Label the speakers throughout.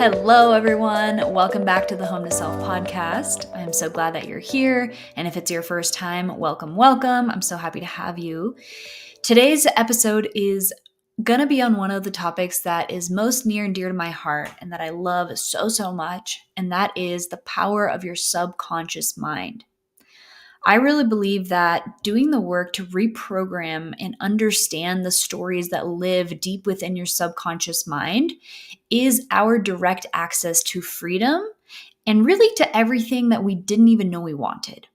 Speaker 1: Hello, everyone. Welcome back to the Home to Self podcast. I'm so glad that you're here. And if it's your first time, welcome, welcome. I'm so happy to have you. Today's episode is going to be on one of the topics that is most near and dear to my heart and that I love so much. And that is the power of your subconscious mind. I really believe that doing the work to reprogram and understand the stories that live deep within your subconscious mind is our direct access to freedom and really to everything that we didn't even know we wanted.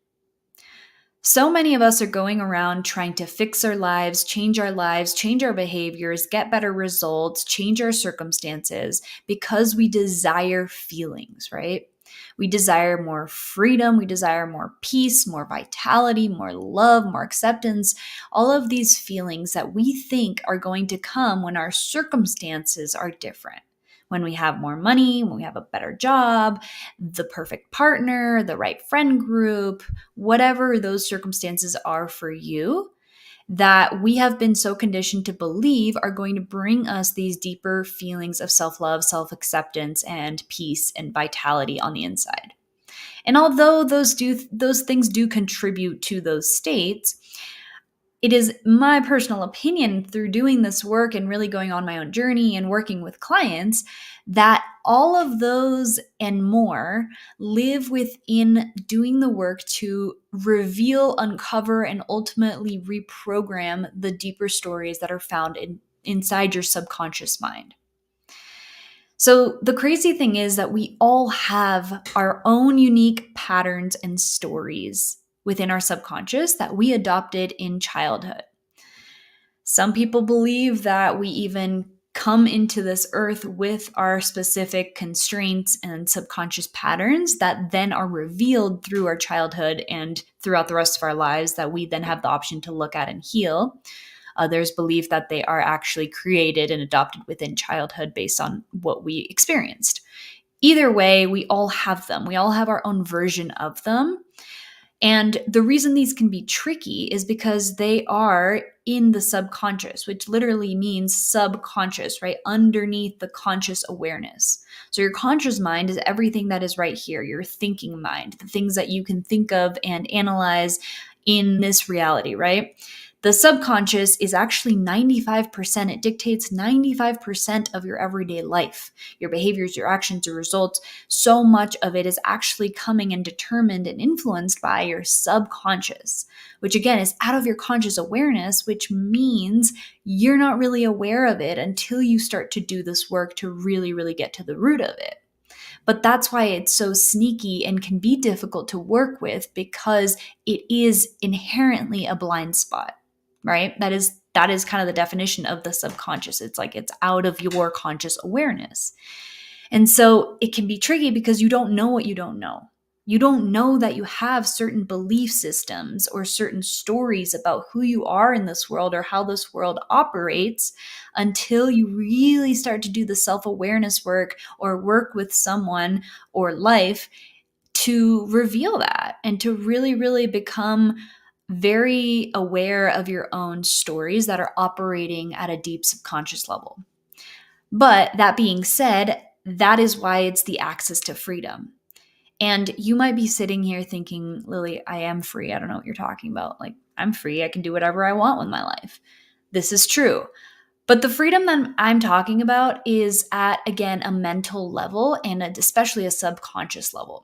Speaker 1: So many of us are going around trying to fix our lives, change our behaviors, get better results, change our circumstances because we desire feelings, right? We desire more freedom, we desire more peace, more vitality, more love, more acceptance, all of these feelings that we think are going to come when our circumstances are different. When we have more money, when we have a better job, the perfect partner, the right friend group, whatever those circumstances are for you, that we have been so conditioned to believe are going to bring us these deeper feelings of self-love, self-acceptance, and peace and vitality on the inside. And although those things do contribute to those states, it is my personal opinion through doing this work and really going on my own journey and working with clients that all of those and more live within doing the work to reveal, uncover, and ultimately reprogram the deeper stories that are found inside your subconscious mind. So the crazy thing is that we all have our own unique patterns and stories within our subconscious that we adopted in childhood. Some people believe that we even come into this earth with our specific constraints and subconscious patterns that then are revealed through our childhood and throughout the rest of our lives that we then have the option to look at and heal. Others believe that they are actually created and adopted within childhood based on what we experienced. Either way, we all have them. We all have our own version of them. And the reason these can be tricky is because they are in the subconscious, which literally means subconscious, right? Underneath the conscious awareness. So your conscious mind is everything that is right here, your thinking mind, the things that you can think of and analyze in this reality, right? The subconscious is actually 95%. It dictates 95% of your everyday life, your behaviors, your actions, your results. So much of it is actually coming and determined and influenced by your subconscious, which again is out of your conscious awareness, which means you're not really aware of it until you start to do this work to really get to the root of it. But that's why it's so sneaky and can be difficult to work with because it is inherently a blind spot. Right? That is kind of the definition of the subconscious. It's like it's out of your conscious awareness. And so it can be tricky because you don't know what you don't know. You don't know that you have certain belief systems or certain stories about who you are in this world or how this world operates until you really start to do the self-awareness work or work with someone or life to reveal that and to really become very aware of your own stories that are operating at a deep subconscious level. But that being said, that is why it's the access to freedom. And you might be sitting here thinking, Lily, I am free. I don't know what you're talking about. Like, I'm free. I can do whatever I want with my life. This is true. But the freedom that I'm talking about is at, again, a mental level and especially a subconscious level.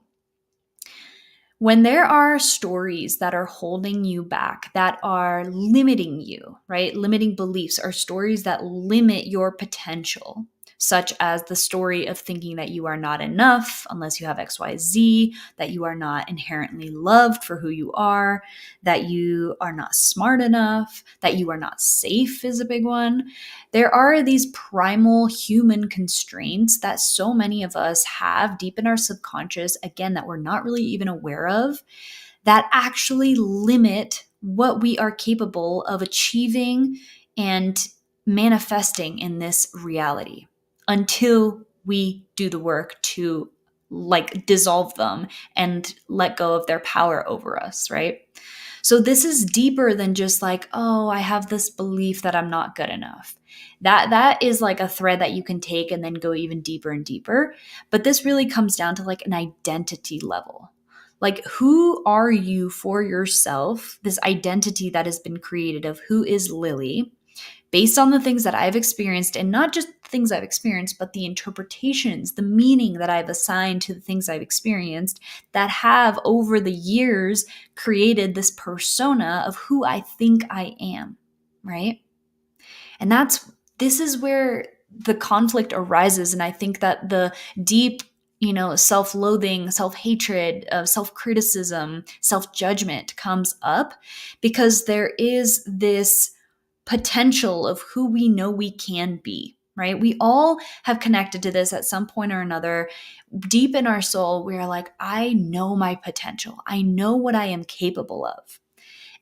Speaker 1: When there are stories that are holding you back, that are limiting you, right? Limiting beliefs are stories that limit your potential, such as the story of thinking that you are not enough unless you have XYZ, that you are not inherently loved for who you are, that you are not smart enough, that you are not safe is a big one. There are these primal human constraints that so many of us have deep in our subconscious, again, that we're not really even aware of, that actually limit what we are capable of achieving and manifesting in this reality until we do the work to dissolve them and let go of their power over us, right? So this is deeper than just like, oh, I have this belief that I'm not good enough. That is like a thread that you can take and then go even deeper and deeper. But this really comes down to like an identity level. Like, who are you for yourself? This identity that has been created of who is Lilly, based on the things that I've experienced, and not just things I've experienced, but the interpretations, the meaning that I've assigned to the things I've experienced that have over the years created this persona of who I think I am, right? And this is where the conflict arises. And I think that the deep, self-loathing, self-hatred, self-criticism, self-judgment comes up because there is this potential of who we know we can be, right? We all have connected to this at some point or another. Deep in our soul, we're like, I know my potential. I know what I am capable of.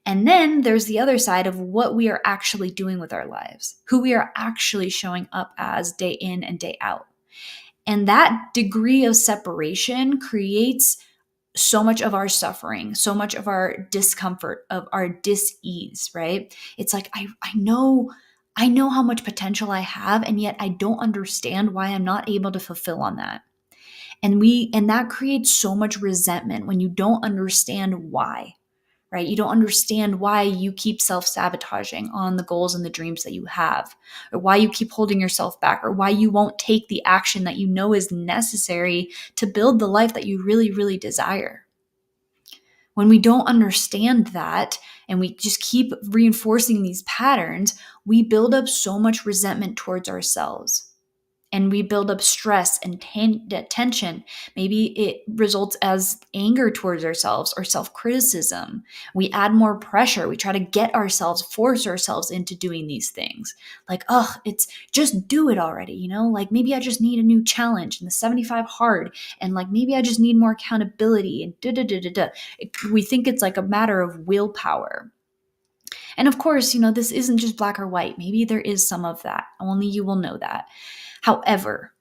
Speaker 1: And then there's the other side of what we are actually doing with our lives, who we are actually showing up as day in and day out. And that degree of separation creates so much of our suffering, so much of our discomfort, of our dis-ease, right? It's like, I know how much potential I have, and yet I don't understand why I'm not able to fulfill on that. And that creates so much resentment when you don't understand why, right? You don't understand why you keep self-sabotaging on the goals and the dreams that you have, or why you keep holding yourself back, or why you won't take the action that you know is necessary to build the life that you really, really desire. When we don't understand that and we just keep reinforcing these patterns, we build up so much resentment towards ourselves. And we build up stress and tension. Maybe it results as anger towards ourselves or self-criticism. We add more pressure. We try to force ourselves into doing these things. Like, it's just do it already, Like, maybe I just need a new challenge and the 75 hard. And like, maybe I just need more accountability and da-da-da-da-da. We think it's like a matter of willpower. And of course, this isn't just black or white. Maybe there is some of that. Only you will know that. However,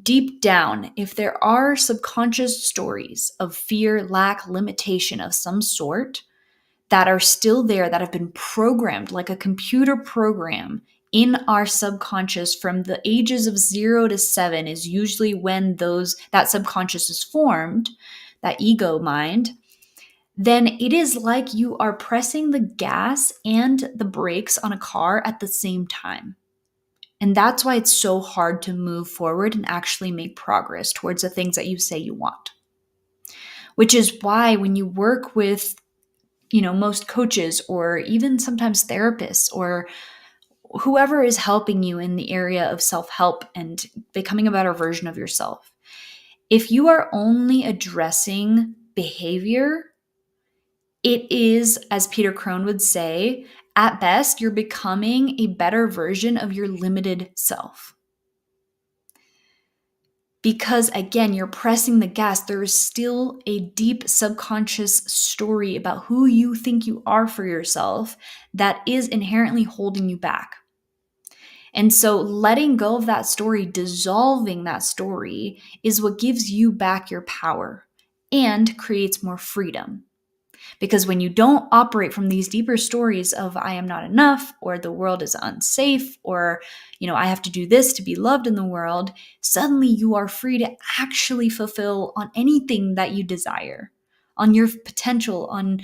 Speaker 1: deep down, if there are subconscious stories of fear, lack, limitation of some sort that are still there, that have been programmed like a computer program in our subconscious from the ages of 0 to 7 is usually when that subconscious is formed, that ego mind, then it is like you are pressing the gas and the brakes on a car at the same time. And that's why it's so hard to move forward and actually make progress towards the things that you say you want. Which is why when you work with, most coaches or even sometimes therapists or whoever is helping you in the area of self-help and becoming a better version of yourself, if you are only addressing behavior, it is, as Peter Crone would say, at best, you're becoming a better version of your limited self. Because again, you're pressing the gas. There is still a deep subconscious story about who you think you are for yourself that is inherently holding you back. And so letting go of that story, dissolving that story, is what gives you back your power and creates more freedom. Because when you don't operate from these deeper stories of I am not enough, or the world is unsafe, or, I have to do this to be loved in the world, suddenly you are free to actually fulfill on anything that you desire, on your potential, on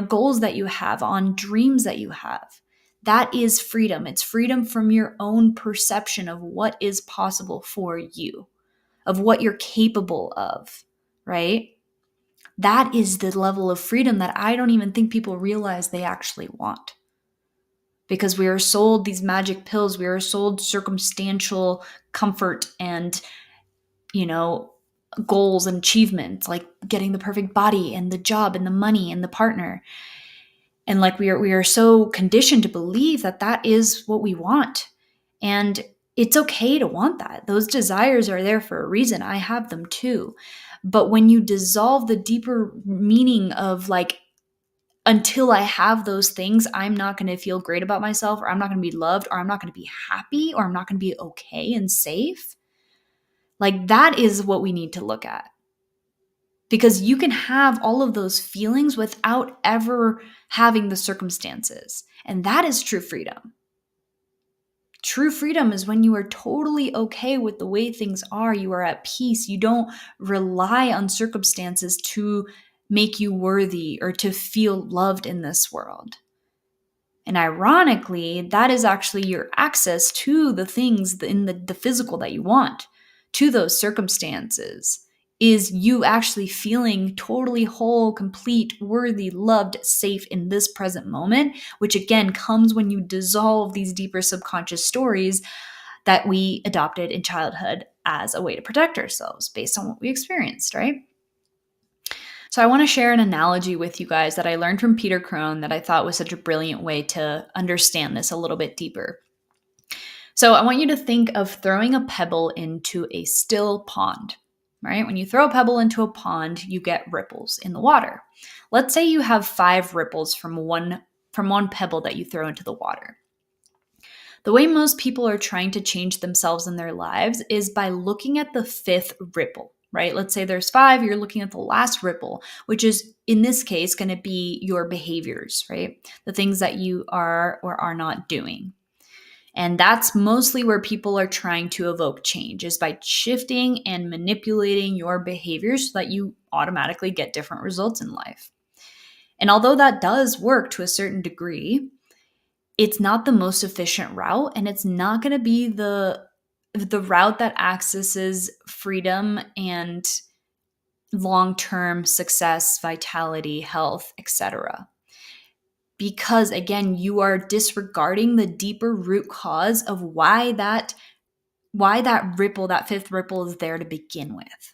Speaker 1: goals that you have, on dreams that you have. That is freedom. It's freedom from your own perception of what is possible for you, of what you're capable of, right? That is the level of freedom that I don't even think people realize they actually want. Because we are sold these magic pills, we are sold circumstantial comfort and, goals and achievements, like getting the perfect body and the job and the money and the partner. And like we are so conditioned to believe that that is what we want. And it's okay to want that. Those desires are there for a reason. I have them too. But when you dissolve the deeper meaning of like, until I have those things, I'm not going to feel great about myself, or I'm not going to be loved, or I'm not going to be happy, or I'm not going to be okay and safe. Like, that is what we need to look at. because you can have all of those feelings without ever having the circumstances. And that is true freedom. True freedom is when you are totally okay with the way things are. You are at peace. You don't rely on circumstances to make you worthy or to feel loved in this world. And ironically, that is actually your access to the things in the physical that you want, to those circumstances, is you actually feeling totally whole, complete, worthy, loved, safe in this present moment, which again comes when you dissolve these deeper subconscious stories that we adopted in childhood as a way to protect ourselves based on what we experienced, right? So I want to share an analogy with you guys that I learned from Peter Crone that I thought was such a brilliant way to understand this a little bit deeper. So I want you to think of throwing a pebble into a still pond, right? When you throw a pebble into a pond, you get ripples in the water. Let's say you have 5 ripples from one pebble that you throw into the water. The way most people are trying to change themselves in their lives is by looking at the 5th ripple, right? Let's say there's 5, you're looking at the last ripple, which is in this case going to be your behaviors, right? The things that you are or are not doing. And that's mostly where people are trying to evoke change, is by shifting and manipulating your behaviors so that you automatically get different results in life. And although that does work to a certain degree, it's not the most efficient route, and it's not going to be the route that accesses freedom and long-term success, vitality, health, etc. Because again, you are disregarding the deeper root cause of why that ripple, that 5th ripple, is there to begin with.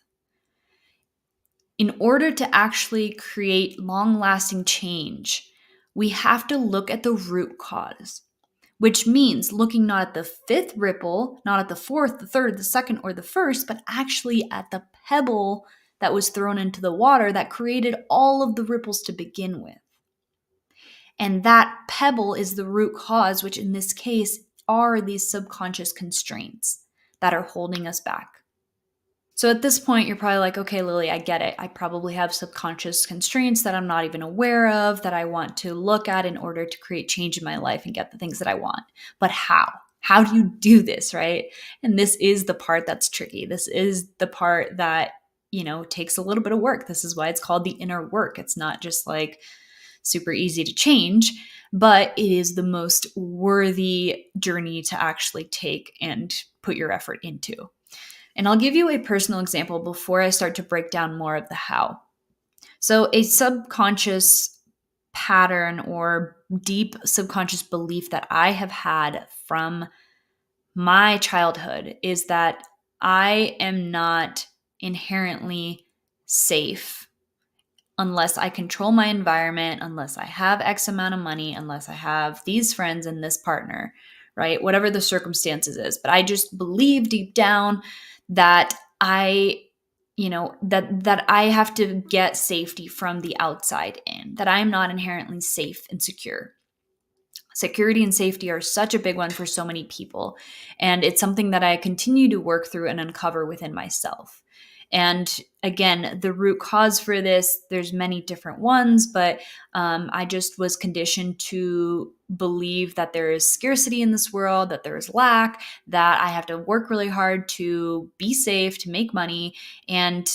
Speaker 1: In order to actually create long-lasting change, we have to look at the root cause, which means looking not at the 5th ripple, not at the 4th, the 3rd, the 2nd, or the 1st, but actually at the pebble that was thrown into the water that created all of the ripples to begin with. And that pebble is the root cause, which in this case are these subconscious constraints that are holding us back. So at this point, you're probably like, okay, Lily, I get it. I probably have subconscious constraints that I'm not even aware of that I want to look at in order to create change in my life and get the things that I want. But how? How do you do this, right? And this is the part that's tricky. This is the part that, takes a little bit of work. This is why it's called the inner work. It's not just like super easy to change, but it is the most worthy journey to actually take and put your effort into. And I'll give you a personal example before I start to break down more of the how. So a subconscious pattern or deep subconscious belief that I have had from my childhood is that I am not inherently safe unless I control my environment, unless I have X amount of money, unless I have these friends and this partner, right? Whatever the circumstances is. But I just believe deep down that I have to get safety from the outside in, that I'm not inherently safe and secure. Security and safety are such a big one for so many people. And it's something that I continue to work through and uncover within myself. And again, the root cause for this, there's many different ones, but I just was conditioned to believe that there is scarcity in this world, that there is lack, that I have to work really hard to be safe, to make money. And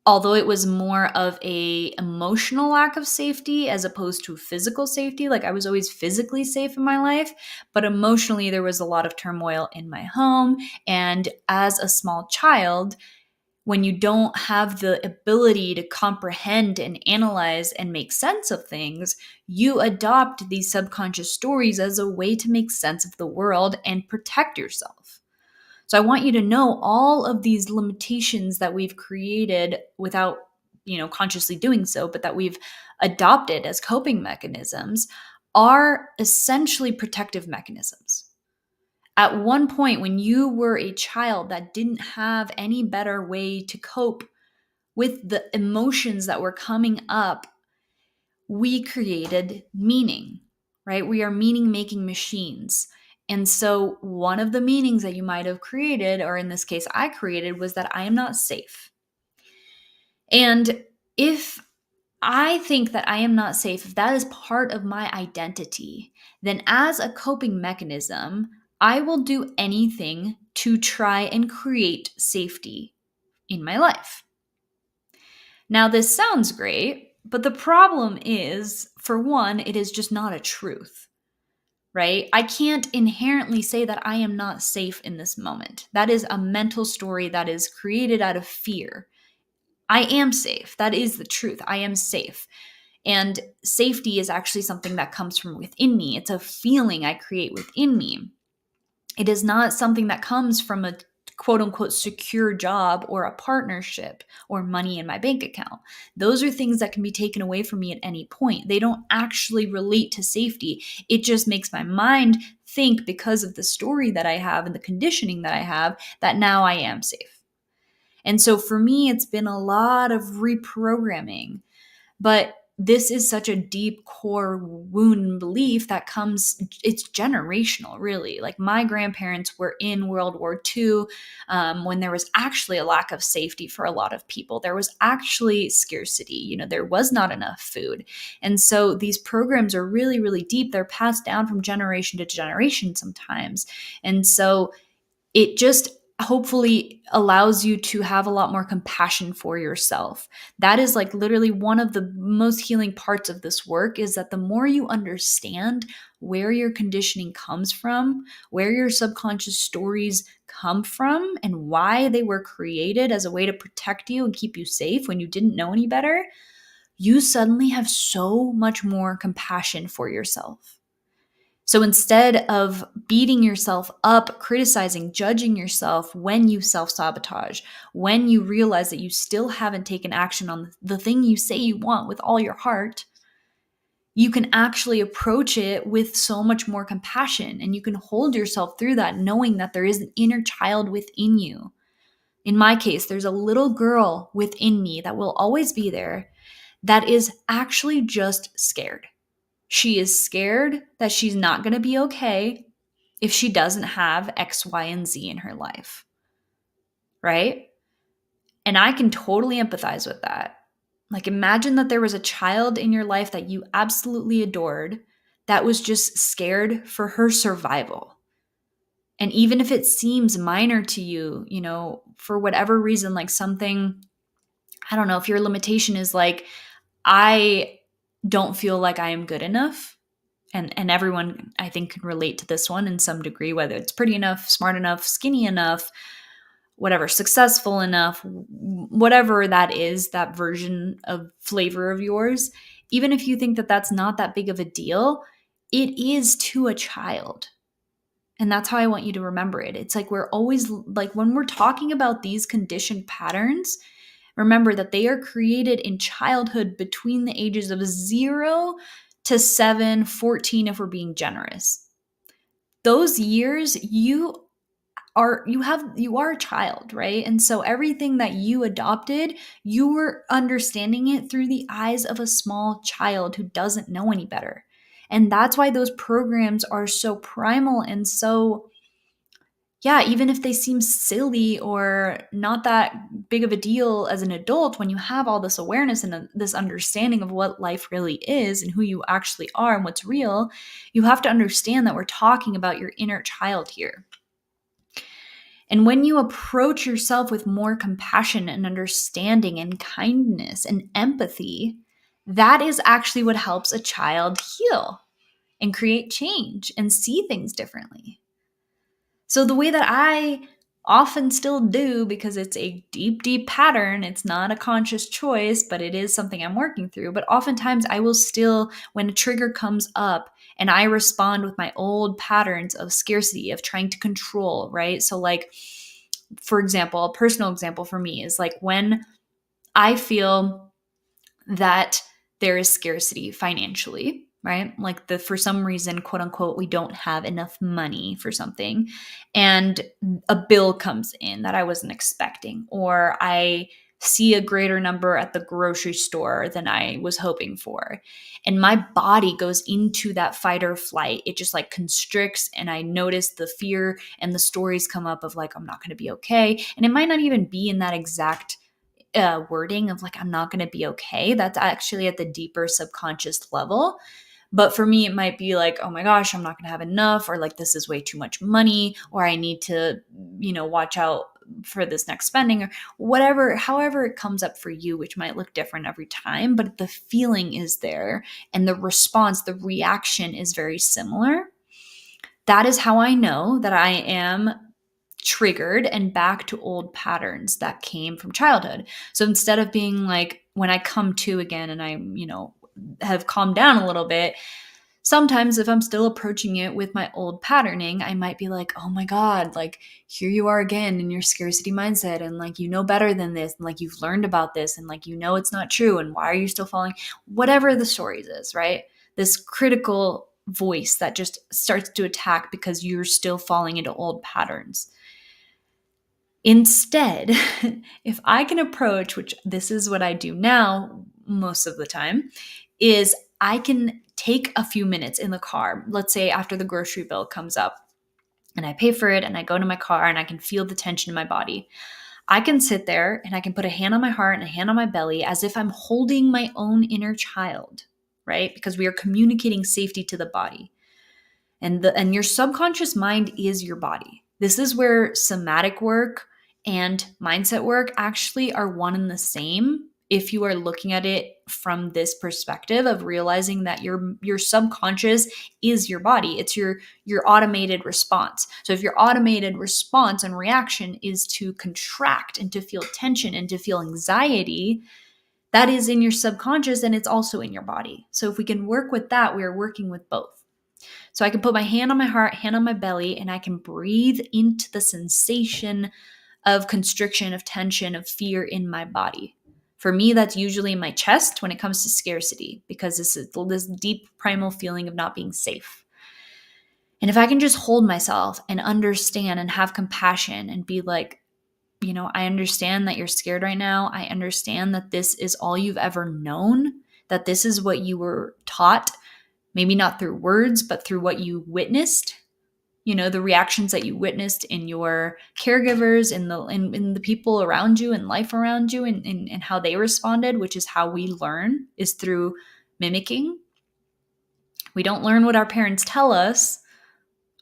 Speaker 1: although it was more of a emotional lack of safety as opposed to physical safety, like I was always physically safe in my life, but emotionally there was a lot of turmoil in my home. And as a small child, when you don't have the ability to comprehend and analyze and make sense of things, you adopt these subconscious stories as a way to make sense of the world and protect yourself. So I want you to know all of these limitations that we've created without, consciously doing so, but that we've adopted as coping mechanisms are essentially protective mechanisms. At one point, when you were a child that didn't have any better way to cope with the emotions that were coming up, we created meaning, right? We are meaning-making machines. And so one of the meanings that you might have created, or in this case, I created, was that I am not safe. And if I think that I am not safe, if that is part of my identity, then as a coping mechanism, I will do anything to try and create safety in my life. Now, this sounds great, but the problem is, for one, it is just not a truth, right? I can't inherently say that I am not safe in this moment. That is a mental story that is created out of fear. I am safe. That is the truth. I am safe. And safety is actually something that comes from within me. It's a feeling I create within me. It is not something that comes from a quote unquote secure job or a partnership or money in my bank account. Those are things that can be taken away from me at any point. They don't actually relate to safety. It just makes my mind think, because of the story that I have and the conditioning that I have, that now I am safe. And so for me, it's been a lot of reprogramming. But this is such a deep core wound belief that comes, it's generational, really. Like my grandparents were in World War II when there was actually a lack of safety for a lot of people. There was actually scarcity. There was not enough food. And so these programs are really, really deep. They're passed down from generation to generation sometimes. And so it just hopefully allows you to have a lot more compassion for yourself. That is like literally one of the most healing parts of this work, is that the more you understand where your conditioning comes from, where your subconscious stories come from, and why they were created as a way to protect you and keep you safe when you didn't know any better, you suddenly have so much more compassion for yourself. So instead of beating yourself up, criticizing, judging yourself when you self-sabotage, when you realize that you still haven't taken action on the thing you say you want with all your heart, you can actually approach it with so much more compassion, and you can hold yourself through that, knowing that there is an inner child within you. In my case, there's a little girl within me that will always be there that is actually just scared. She is scared that she's not going to be okay if she doesn't have X, Y, and Z in her life, right? And I can totally empathize with that. Like, imagine that there was a child in your life that you absolutely adored that was just scared for her survival. And even if it seems minor to you, for whatever reason, like something, I don't know, if your limitation is like, I don't feel like I am good enough. And everyone, I think, can relate to this one in some degree, whether it's pretty enough, smart enough, skinny enough, whatever, successful enough, whatever that is, that version of flavor of yours. Even if you think that that's not that big of a deal, it is to a child. And that's how I want you to remember it. It's like we're always, like when we're talking about these conditioned patterns, remember that they are created in childhood between the ages of 0 to 7, 14 if we're being generous. Those years you are a child, right? And so everything that you adopted, you were understanding it through the eyes of a small child who doesn't know any better. And that's why those programs are so primal and so, yeah, even if they seem silly or not that big of a deal as an adult, when you have all this awareness and this understanding of what life really is and who you actually are and what's real, you have to understand that we're talking about your inner child here. And when you approach yourself with more compassion and understanding and kindness and empathy, that is actually what helps a child heal and create change and see things differently. So the way that I often still do, because it's a deep, deep pattern, it's not a conscious choice, but it is something I'm working through. But oftentimes I will still, when a trigger comes up and I respond with my old patterns of scarcity, of trying to control, right? So like, for example, a personal example for me is like when I feel that there is scarcity financially, right? Like for some reason, quote unquote, we don't have enough money for something, and a bill comes in that I wasn't expecting, or I see a greater number at the grocery store than I was hoping for. And my body goes into that fight or flight. It just like constricts, and I notice the fear and the stories come up of like, I'm not going to be okay. And it might not even be in that exact wording of like, I'm not going to be okay. That's actually at the deeper subconscious level. But for me, it might be like, oh my gosh, I'm not going to have enough, or like, this is way too much money, or I need to, watch out for this next spending, or whatever, however it comes up for you, which might look different every time, but the feeling is there and the response, the reaction is very similar. That is how I know that I am triggered and back to old patterns that came from childhood. So instead of being like, when I come to again and I, have calmed down a little bit, sometimes if I'm still approaching it with my old patterning, I might be like, oh my God, like here you are again in your scarcity mindset. And like, better than this. And like, you've learned about this and like, it's not true. And why are you still falling? Whatever the stories is, right? This critical voice that just starts to attack because you're still falling into old patterns. Instead, if I can approach, which this is what I do now most of the time, is I can take a few minutes in the car. Let's say after the grocery bill comes up and I pay for it and I go to my car and I can feel the tension in my body. I can sit there and I can put a hand on my heart and a hand on my belly as if I'm holding my own inner child, right? Because we are communicating safety to the body. And your subconscious mind is your body. This is where somatic work and mindset work actually are one and the same if you are looking at it from this perspective of realizing that your subconscious is your body. It's your automated response. So if your automated response and reaction is to contract and to feel tension and to feel anxiety, that is in your subconscious and it's also in your body. So if we can work with that, we are working with both. So I can put my hand on my heart, hand on my belly, and I can breathe into the sensation of constriction, of tension, of fear in my body. For me, that's usually in my chest when it comes to scarcity, because this is this deep primal feeling of not being safe. And if I can just hold myself and understand and have compassion and be like, I understand that you're scared right now. I understand that this is all you've ever known, that this is what you were taught. Maybe not through words, but through what you witnessed, the reactions that you witnessed in your caregivers, in the people around you and life around you and how they responded, which is how we learn, is through mimicking. We don't learn what our parents tell us.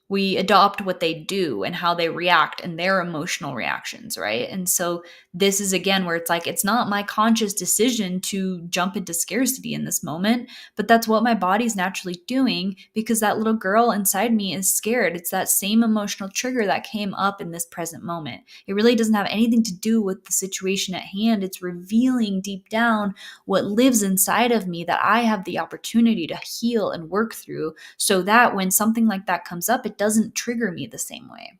Speaker 1: We adopt what they do and how they react and their emotional reactions, right? And so this is again where it's like, it's not my conscious decision to jump into scarcity in this moment, but that's what my body's naturally doing because that little girl inside me is scared. It's that same emotional trigger that came up in this present moment. It really doesn't have anything to do with the situation at hand. It's revealing deep down what lives inside of me that I have the opportunity to heal and work through so that when something like that comes up, it doesn't trigger me the same way,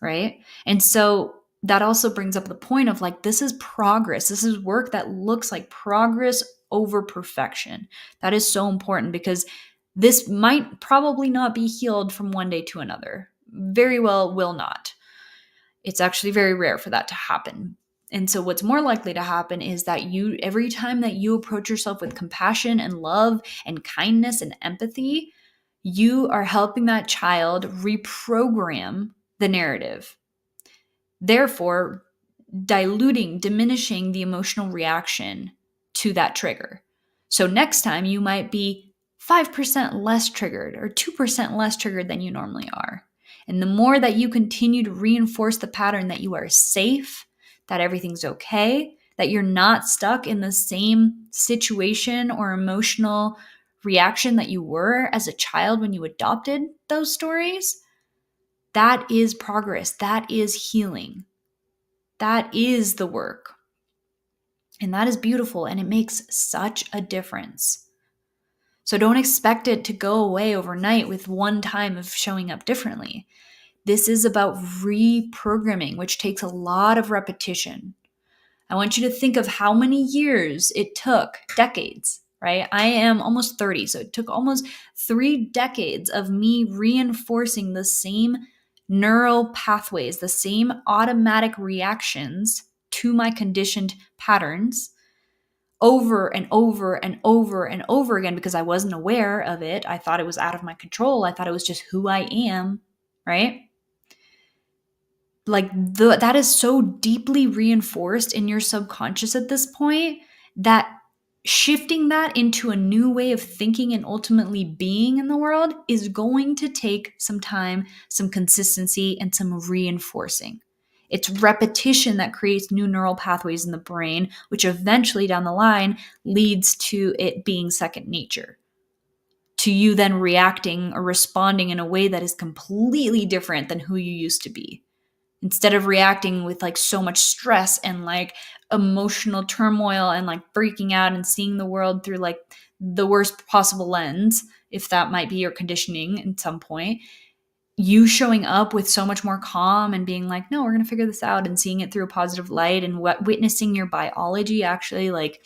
Speaker 1: right? And so that also brings up the point of like, this is progress. This is work that looks like progress over perfection. That is so important because this might probably not be healed from one day to another. Very well will not. It's actually very rare for that to happen. And so what's more likely to happen is that every time that you approach yourself with compassion and love and kindness and empathy, you are helping that child reprogram the narrative, therefore diminishing the emotional reaction to that trigger. So next time you might be 5% less triggered or 2% less triggered than you normally are. And the more that you continue to reinforce the pattern that you are safe, that everything's okay, that you're not stuck in the same situation or emotional reaction that you were as a child when you adopted those stories, that is progress. That is healing. That is the work. And that is beautiful, and it makes such a difference. So don't expect it to go away overnight with one time of showing up differently. This is about reprogramming, which takes a lot of repetition. I want you to think of how many years it took, decades, right? I am almost 30, so it took almost 3 decades of me reinforcing the same neural pathways, the same automatic reactions to my conditioned patterns over and over and over and over again because I wasn't aware of it. I thought it was out of my control. I thought it was just who I am, right? that is so deeply reinforced in your subconscious at this point that shifting that into a new way of thinking and ultimately being in the world is going to take some time, some consistency, and some reinforcing. It's repetition that creates new neural pathways in the brain, which eventually down the line leads to it being second nature, to you then reacting or responding in a way that is completely different than who you used to be. Instead of reacting with like so much stress and like emotional turmoil and like freaking out and seeing the world through like the worst possible lens, if that might be your conditioning at some point, you showing up with so much more calm and being like, no, we're going to figure this out, and seeing it through a positive light, and witnessing your biology actually like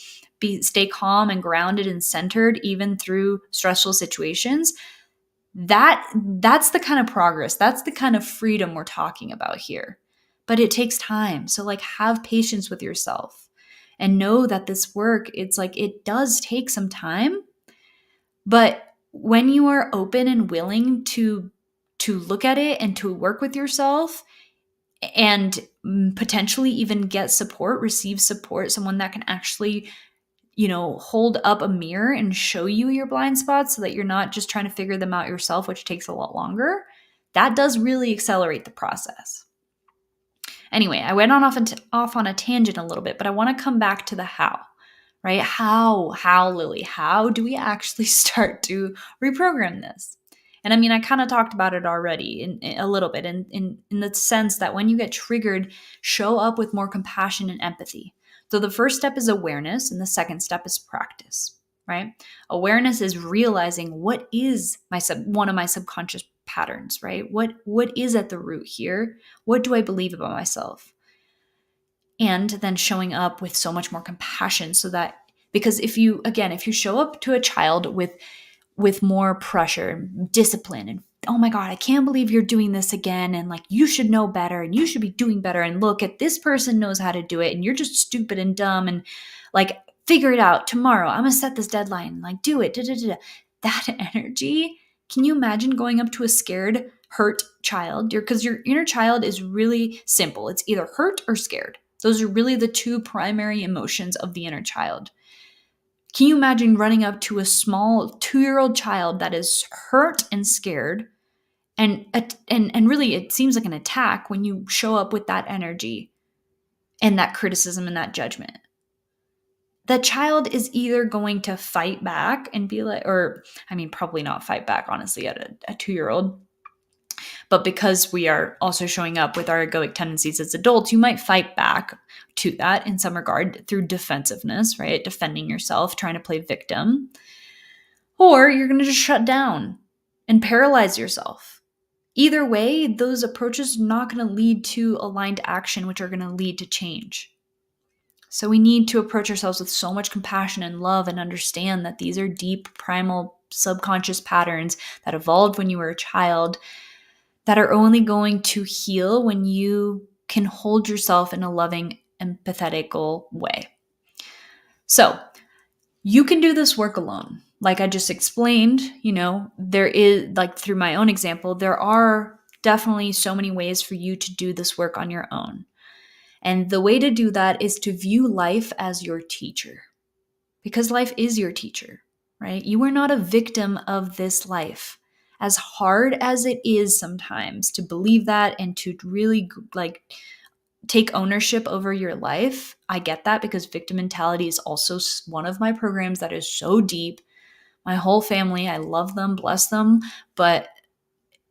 Speaker 1: stay calm and grounded and centered even through stressful situations. That's the kind of progress, that's the kind of freedom we're talking about here. But it takes time. So like have patience with yourself and know that this work, it's like it does take some time. But when you are open and willing to look at it and to work with yourself and potentially even get support, receive support, someone that can actually hold up a mirror and show you your blind spots so that you're not just trying to figure them out yourself, which takes a lot longer, that does really accelerate the process. Anyway, I went off on a tangent a little bit, but I want to come back to the how, right? How, Lily, how do we actually start to reprogram this? And I mean, I kind of talked about it already in a little bit in the sense that when you get triggered, show up with more compassion and empathy. So the first step is awareness, and the second step is practice, right? Awareness is realizing what is one of my subconscious patterns, right? What is at the root here? What do I believe about myself? And then showing up with so much more compassion, so that, because if you show up to a child with more pressure, discipline, and oh my God, I can't believe you're doing this again, and like you should know better and you should be doing better, and look at this person knows how to do it and you're just stupid and dumb, and like figure it out tomorrow, I'm gonna set this deadline, like do it, that energy. Can you imagine going up to a scared, hurt child? Because your inner child is really simple. It's either hurt or scared. Those are really the two primary emotions of the inner child. Can you imagine running up to a small 2-year-old child that is hurt and scared, and really it seems like an attack when you show up with that energy and that criticism and that judgment? The child is either going to fight back and be like, or I mean, probably not fight back, honestly, at a 2-year-old. But because we are also showing up with our egoic tendencies as adults, you might fight back to that in some regard through defensiveness, right? Defending yourself, trying to play victim. Or you're going to just shut down and paralyze yourself. Either way, those approaches are not going to lead to aligned action, which are going to lead to change. So we need to approach ourselves with so much compassion and love, and understand that these are deep, primal, subconscious patterns that evolved when you were a child, that are only going to heal when you can hold yourself in a loving, empathetic way. So you can do this work alone. Like I just explained, there is, like through my own example, there are definitely so many ways for you to do this work on your own. And the way to do that is to view life as your teacher, because life is your teacher, right? You are not a victim of this life. As hard as it is sometimes to believe that and to really like take ownership over your life, I get that, because victim mentality is also one of my programs that is so deep. My whole family, I love them, bless them, but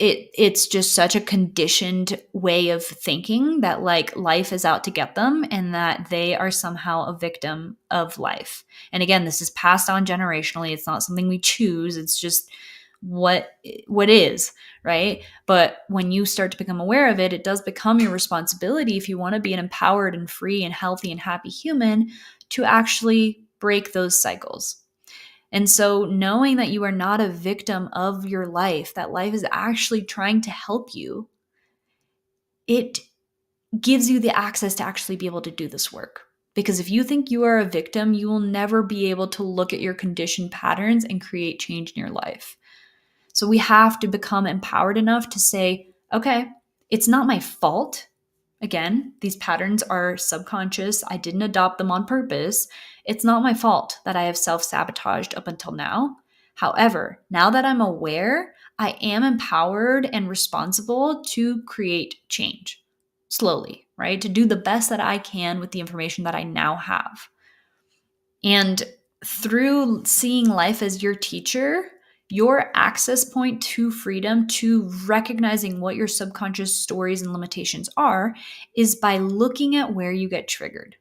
Speaker 1: it's just such a conditioned way of thinking that like life is out to get them and that they are somehow a victim of life. And again, this is passed on generationally. It's not something we choose. It's just what is, right? But when you start to become aware of it, it does become your responsibility, if you want to be an empowered and free and healthy and happy human, to actually break those cycles. And so knowing that you are not a victim of your life, that life is actually trying to help you, it gives you the access to actually be able to do this work. Because if you think you are a victim, you will never be able to look at your conditioned patterns and create change in your life. So we have to become empowered enough to say, okay, it's not my fault Again, these patterns are subconscious. I didn't adopt them on purpose. It's not my fault that I have self-sabotaged up until now. However, now that I'm aware, I am empowered and responsible to create change slowly, right? To do the best that I can with the information that I now have. And through seeing life as your teacher, your access point to freedom, to recognizing what your subconscious stories and limitations are, is by looking at where you get triggered.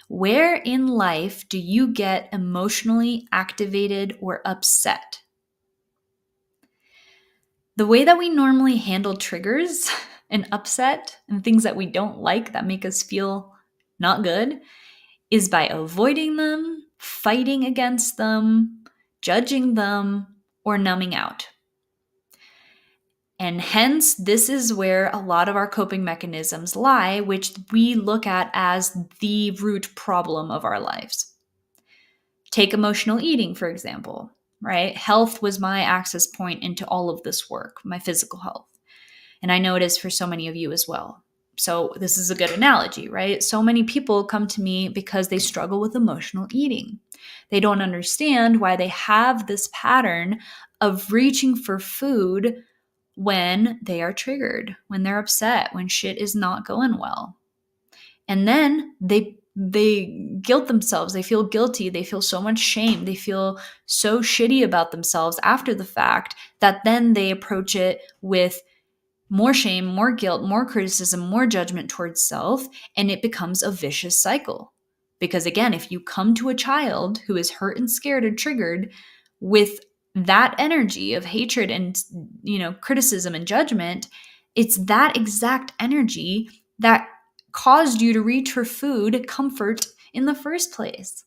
Speaker 1: Where in life do you get emotionally activated or upset? The way that we normally handle triggers and upset and things that we don't like that make us feel not good is by avoiding them, fighting against them, judging them, or numbing out. And hence, this is where a lot of our coping mechanisms lie, which we look at as the root problem of our lives. Take emotional eating, for example, right? Health was my access point into all of this work, my physical health. And I know it is for so many of you as well. So this is a good analogy, right? So many people come to me because they struggle with emotional eating. They don't understand why they have this pattern of reaching for food when they are triggered, when they're upset, when shit is not going well. And then they guilt themselves. They feel guilty. They feel so much shame. They feel so shitty about themselves after the fact that then they approach it with more shame, more guilt, more criticism, more judgment towards self, and it becomes a vicious cycle. Because again, if you come to a child who is hurt and scared and triggered with that energy of hatred and criticism and judgment, it's that exact energy that caused you to reach for food, comfort in the first place.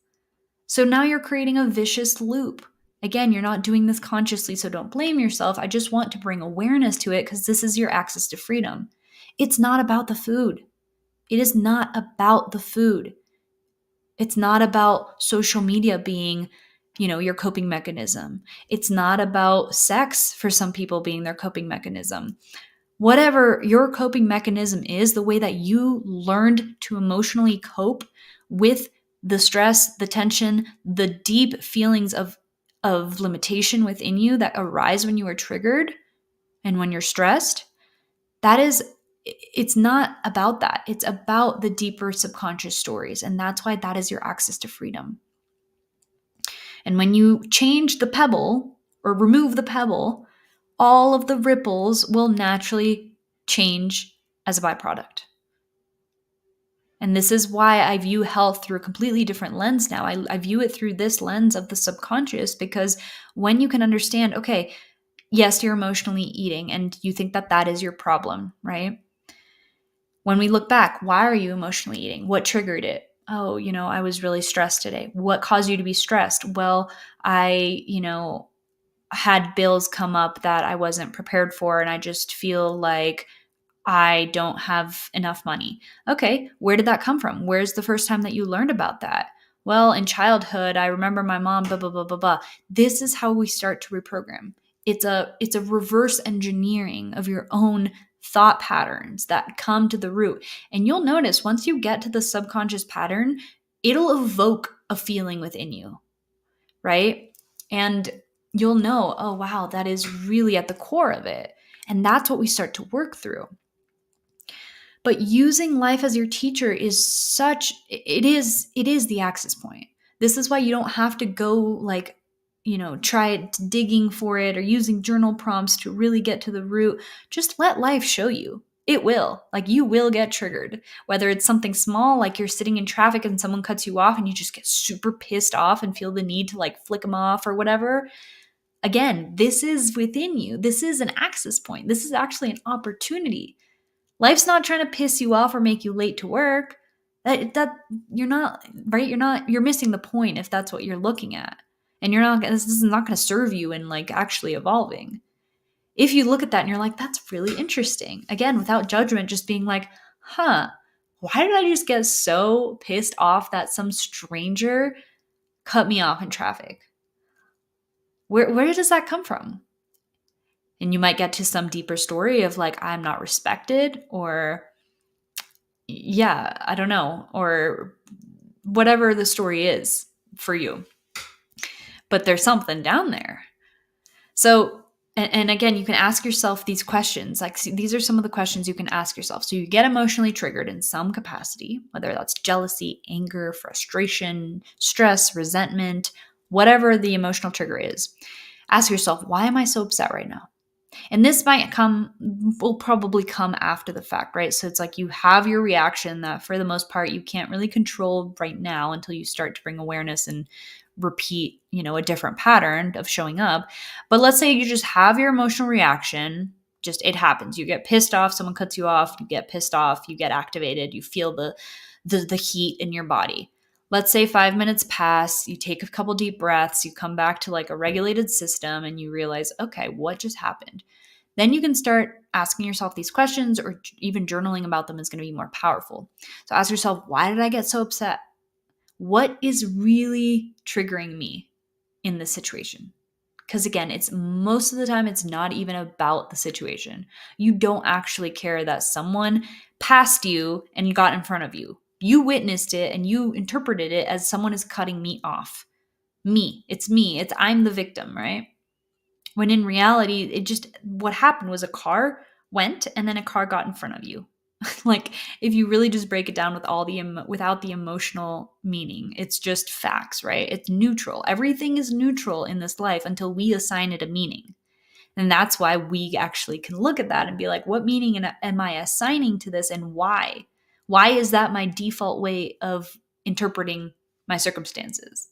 Speaker 1: So now you're creating a vicious loop. Again, you're not doing this consciously, so don't blame yourself. I just want to bring awareness to it because this is your access to freedom. It's not about the food. It is not about the food. It's not about social media being, your coping mechanism. It's not about sex for some people being their coping mechanism. Whatever your coping mechanism is, the way that you learned to emotionally cope with the stress, the tension, the deep feelings of limitation within you that arise when you are triggered and when you're stressed, it's not about that. It's about the deeper subconscious stories. And that's why that is your access to freedom. And when you change the pebble or remove the pebble, all of the ripples will naturally change as a byproduct. And this is why I view health through a completely different lens now. I view it through this lens of the subconscious, because when you can understand, okay, yes, you're emotionally eating and you think that that is your problem, right? When we look back, why are you emotionally eating? What triggered it? Oh, I was really stressed today. What caused you to be stressed? Well, I had bills come up that I wasn't prepared for, and I just feel like I don't have enough money. Okay, where did that come from? Where's the first time that you learned about that? Well, in childhood, I remember my mom, blah, blah, blah, blah, blah. This is how we start to reprogram. It's a reverse engineering of your own thought patterns that come to the root. And you'll notice once you get to the subconscious pattern, it'll evoke a feeling within you, right? And you'll know, oh, wow, that is really at the core of it. And that's what we start to work through. But using life as your teacher is it is the access point. This is why you don't have to go try digging for it or using journal prompts to really get to the root. Just let life show you. It will. You will get triggered. Whether it's something small, like you're sitting in traffic and someone cuts you off and you just get super pissed off and feel the need to flick them off or whatever. Again, this is within you. This is an access point. This is actually an opportunity. Life's not trying to piss you off or make you late to work. That you're not, right? You're missing the point if that's what you're looking at. And this is not going to serve you in actually evolving. If you look at that and you're like, that's really interesting. Again, without judgment, just being like, why did I just get so pissed off that some stranger cut me off in traffic? Where does that come from? And you might get to some deeper story of I'm not respected, or yeah, I don't know, or whatever the story is for you. But there's something down there. So, and again, you can ask yourself these questions. Like, see, these are some of the questions you can ask yourself. So, you get emotionally triggered in some capacity, whether that's jealousy, anger, frustration, stress, resentment, whatever the emotional trigger is. Ask yourself, why am I so upset right now? And this will probably come after the fact, right? So it's like you have your reaction that for the most part you can't really control right now until you start to bring awareness and repeat, a different pattern of showing up. But let's say you just have your emotional reaction, just it happens. You get pissed off, someone cuts you off, you get pissed off, you get activated, you feel the heat in your body. Let's say 5 minutes pass, you take a couple deep breaths, you come back to like a regulated system and you realize, okay, what just happened? Then you can start asking yourself these questions, or even journaling about them is going to be more powerful. So ask yourself, why did I get so upset? What is really triggering me in this situation? Because again, it's most of the time, it's not even about the situation. You don't actually care that someone passed you and got in front of you. You witnessed it and you interpreted it as someone is cutting me off. Me. It's me. I'm the victim, right? When in reality, what happened was a car went and then a car got in front of you. Like, if you really just break it down without the emotional meaning, it's just facts, right? It's neutral. Everything is neutral in this life until we assign it a meaning. And that's why we actually can look at that and be like, what meaning am I assigning to this, and why? Why is that my default way of interpreting my circumstances?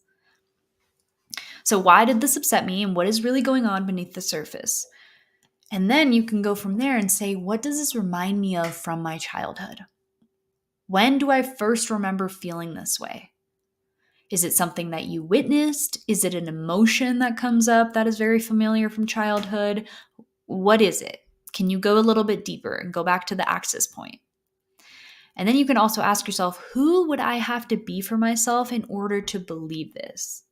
Speaker 1: So why did this upset me, and what is really going on beneath the surface? And then you can go from there and say, what does this remind me of from my childhood? When do I first remember feeling this way? Is it something that you witnessed? Is it an emotion that comes up that is very familiar from childhood? What is it? Can you go a little bit deeper and go back to the axis point? And then you can also ask yourself, who would I have to be for myself in order to believe this?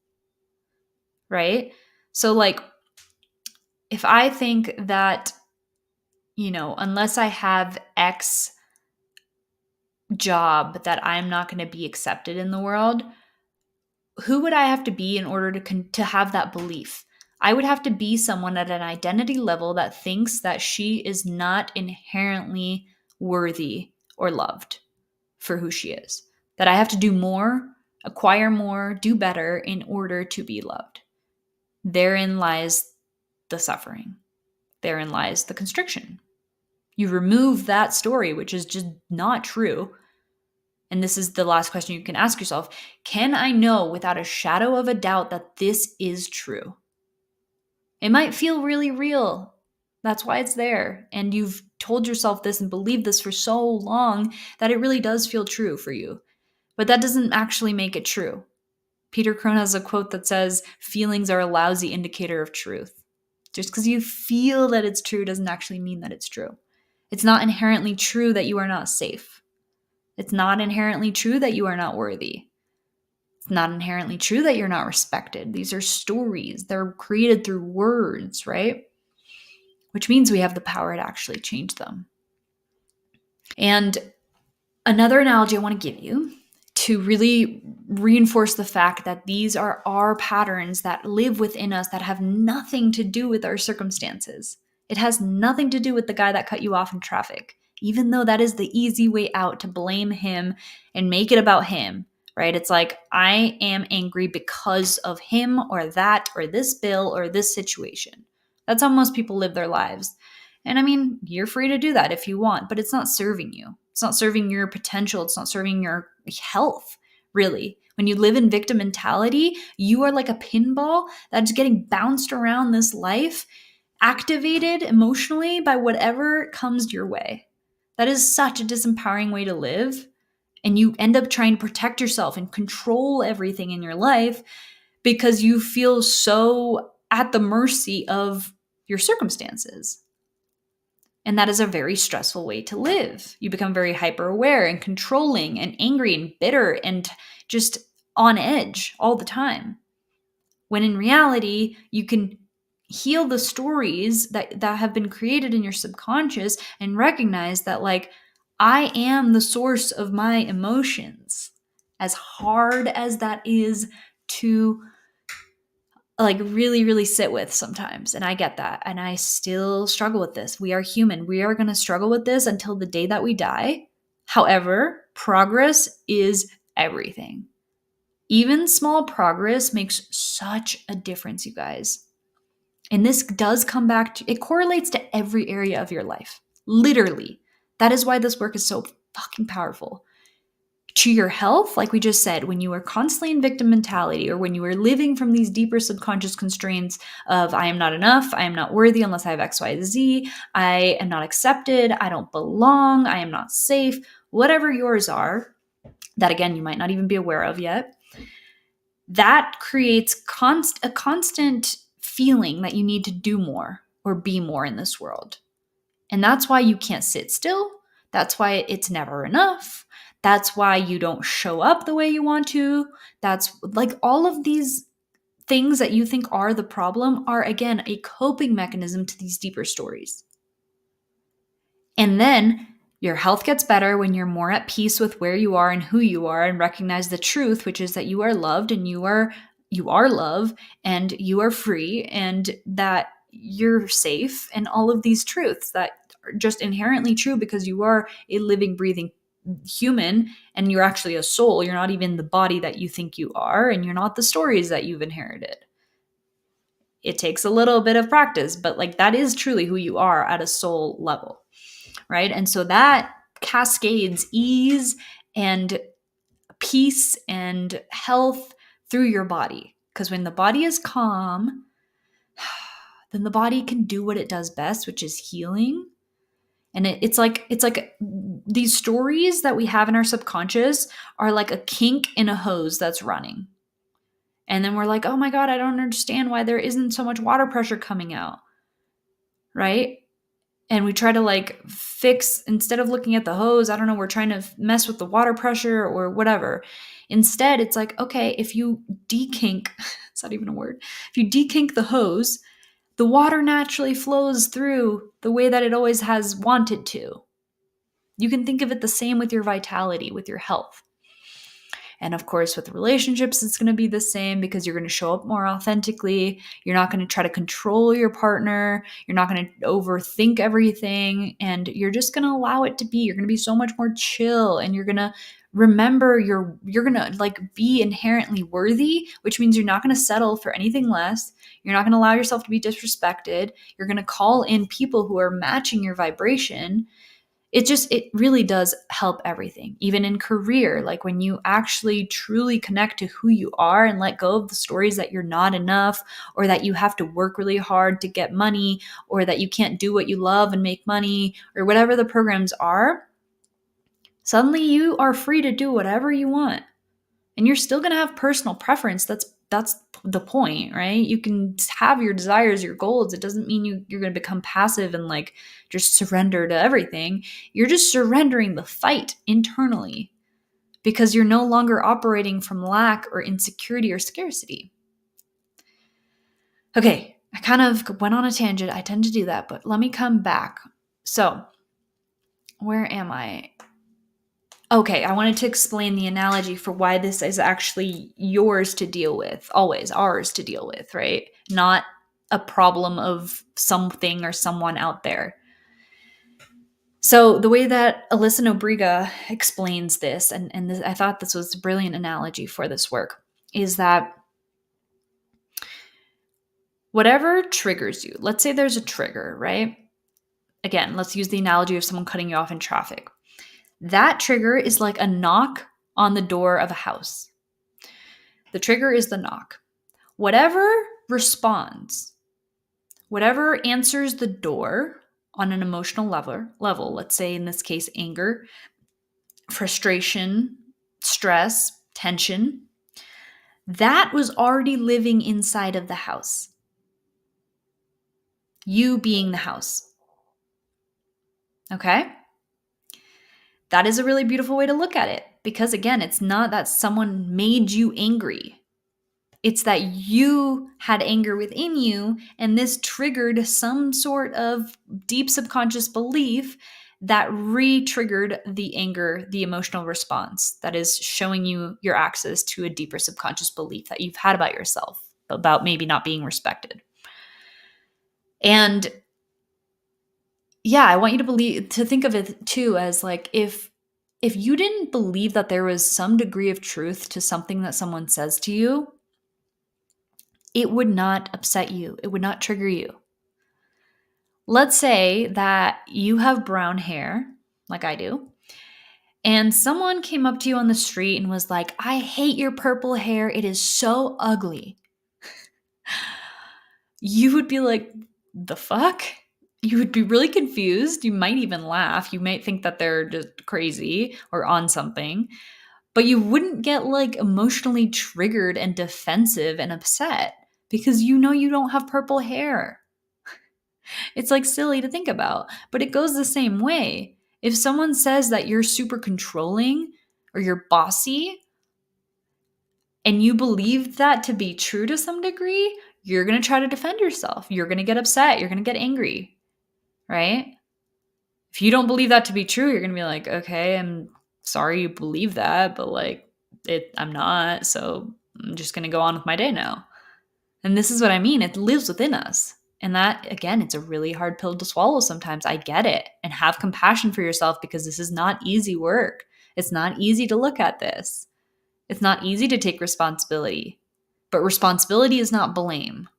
Speaker 1: Right? So, like, if I think that, unless I have X job that I'm not going to be accepted in the world, who would I have to be in order to have that belief? I would have to be someone at an identity level that thinks that she is not inherently worthy or loved for who she is. That I have to do more, acquire more, do better in order to be loved. Therein lies the suffering. Therein lies the constriction. You remove that story, which is just not true. And this is the last question you can ask yourself. Can I know without a shadow of a doubt that this is true? It might feel really real. That's why it's there. And you've told yourself this and believed this for so long that it really does feel true for you. But that doesn't actually make it true. Peter Crone has a quote that says, feelings are a lousy indicator of truth. Just because you feel that it's true doesn't actually mean that it's true. It's not inherently true that you are not safe. It's not inherently true that you are not worthy. It's not inherently true that you're not respected. These are stories. They're created through words, right? Which means we have the power to actually change them. And another analogy I want to give you to really reinforce the fact that these are our patterns that live within us that have nothing to do with our circumstances. It has nothing to do with the guy that cut you off in traffic, even though that is the easy way out to blame him and make it about him, right? It's like, I am angry because of him or that or this bill or this situation. That's how most people live their lives. And I mean, you're free to do that if you want, but it's not serving you. It's not serving your potential. It's not serving your health, really. When you live in victim mentality, you are like a pinball that's getting bounced around this life, activated emotionally by whatever comes your way. That is such a disempowering way to live. And you end up trying to protect yourself and control everything in your life because you feel so at the mercy of your circumstances. And that is a very stressful way to live. You become very hyper aware and controlling and angry and bitter and just on edge all the time. When in reality, you can heal the stories that have been created in your subconscious and recognize that, like, I am the source of my emotions. As hard as that is to like really, really sit with sometimes. And I get that. And I still struggle with this. We are human. We are going to struggle with this until the day that we die. However, progress is everything. Even small progress makes such a difference, you guys. And this does come back to, it correlates to every area of your life. Literally. That is why this work is so fucking powerful. To your health, like we just said, when you are constantly in victim mentality or when you are living from these deeper subconscious constraints of I am not enough, I am not worthy unless I have X, Y, Z, I am not accepted, I don't belong, I am not safe, whatever yours are, that again, you might not even be aware of yet, that creates a constant feeling that you need to do more or be more in this world. And that's why you can't sit still. That's why it's never enough. That's why you don't show up the way you want to. That's like all of these things that you think are the problem are, again, a coping mechanism to these deeper stories. And then your health gets better when you're more at peace with where you are and who you are and recognize the truth, which is that you are loved and you are love and you are free and that you're safe and all of these truths that are just inherently true because you are a living, breathing human and you're actually a soul. You're not even the body that you think you are and you're not the stories that you've inherited. It takes a little bit of practice, but like that is truly who you are at a soul level. Right? And so that cascades ease and peace and health through your body. Because when the body is calm, then the body can do what it does best, which is healing. And it's like these stories that we have in our subconscious are like a kink in a hose that's running. And then we're like, oh my God, I don't understand why there isn't so much water pressure coming out. Right? And we try to like fix, instead of looking at the hose, I don't know, we're trying to mess with the water pressure or whatever. Instead, it's like, okay, if you dekink, it's not even a word, if you dekink the hose, the water naturally flows through the way that it always has wanted to. You can think of it the same with your vitality, with your health. And of course, with relationships, it's going to be the same because you're going to show up more authentically. You're not going to try to control your partner. You're not going to overthink everything. And you're just going to allow it to be. You're going to be so much more chill. And you're going to remember you're going to like be inherently worthy, which means you're not going to settle for anything less. You're not going to allow yourself to be disrespected. You're going to call in people who are matching your vibration. It really does help everything, even in career. Like when you actually truly connect to who you are and let go of the stories that you're not enough or that you have to work really hard to get money or that you can't do what you love and make money or whatever the programs are, suddenly you are free to do whatever you want. And you're still going to have personal preference. That's the point, right? You can have your desires, your goals. It doesn't mean you're going to become passive and like just surrender to everything. You're just surrendering the fight internally because you're no longer operating from lack or insecurity or scarcity. Okay, I kind of went on a tangent. I tend to do that, but let me come back. So, where am I? Okay, I wanted to explain the analogy for why this is actually yours to deal with, always ours to deal with, right? Not a problem of something or someone out there. So the way that Alyssa Nobriga explains this, and this, I thought this was a brilliant analogy for this work, is that whatever triggers you, let's say there's a trigger, right? Again, let's use the analogy of someone cutting you off in traffic. That trigger is like a knock on the door of a house. The trigger is the knock. Whatever responds, whatever answers the door on an emotional level, let's say in this case, anger, frustration, stress, tension, that was already living inside of the house. You being the house. Okay? That is a really beautiful way to look at it because, again, it's not that someone made you angry. It's that you had anger within you and this triggered some sort of deep subconscious belief that re-triggered the anger, the emotional response that is showing you your access to a deeper subconscious belief that you've had about yourself, about maybe not being respected. And yeah, I want you to think of it too as like, if you didn't believe that there was some degree of truth to something that someone says to you, it would not upset you. It would not trigger you. Let's say that you have brown hair, like I do, and someone came up to you on the street and was like, I hate your purple hair. It is so ugly. You would be like, the fuck? You would be really confused. You might even laugh. You might think that they're just crazy or on something, but you wouldn't get like emotionally triggered and defensive and upset because you know you don't have purple hair. It's like silly to think about, but it goes the same way. If someone says that you're super controlling or you're bossy and you believe that to be true to some degree, you're going to try to defend yourself. You're going to get upset. You're going to get angry, right? If you don't believe that to be true, you're going to be like, okay, I'm sorry you believe that, but like I'm not. So I'm just going to go on with my day now. And this is what I mean. It lives within us. And that, again, it's a really hard pill to swallow sometimes. I get it. And have compassion for yourself because this is not easy work. It's not easy to look at this. It's not easy to take responsibility. But responsibility is not blame.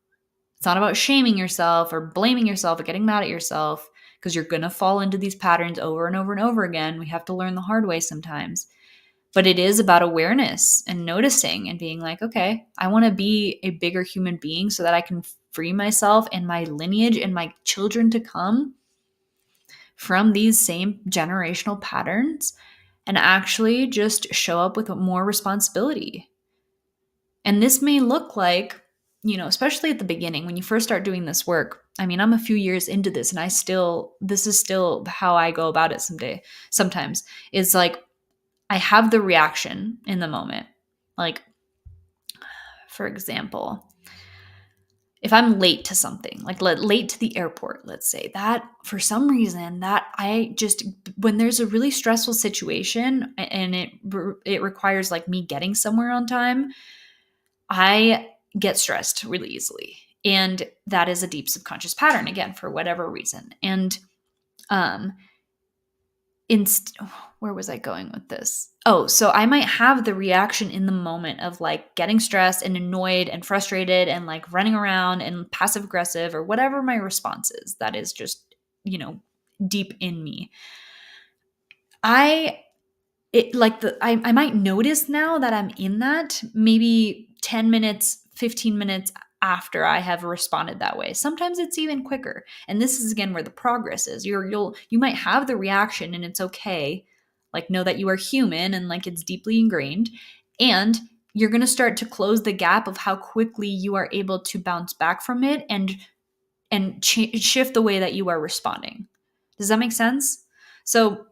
Speaker 1: It's not about shaming yourself or blaming yourself or getting mad at yourself because you're going to fall into these patterns over and over and over again. We have to learn the hard way sometimes. But it is about awareness and noticing and being like, okay, I want to be a bigger human being so that I can free myself and my lineage and my children to come from these same generational patterns and actually just show up with more responsibility. And this may look like, especially at the beginning, when you first start doing this work. I mean, I'm a few years into this and this is still how I go about it sometimes. It's like, I have the reaction in the moment. Like, for example, if I'm late to something, like late to the airport, let's say, that for some reason that when there's a really stressful situation and it requires like me getting somewhere on time, I get stressed really easily. And that is a deep subconscious pattern, again, for whatever reason. And where was I going with this? Oh, so I might have the reaction in the moment of like getting stressed and annoyed and frustrated and like running around and passive aggressive or whatever my response is. That is just, deep in me. I might notice now that I'm in that maybe 10 minutes, 15 minutes after I have responded that way. Sometimes it's even quicker. And this is again where the progress is. You might have the reaction and it's okay. Like, know that you are human and like it's deeply ingrained. And you're going to start to close the gap of how quickly you are able to bounce back from it and shift the way that you are responding. Does that make sense? So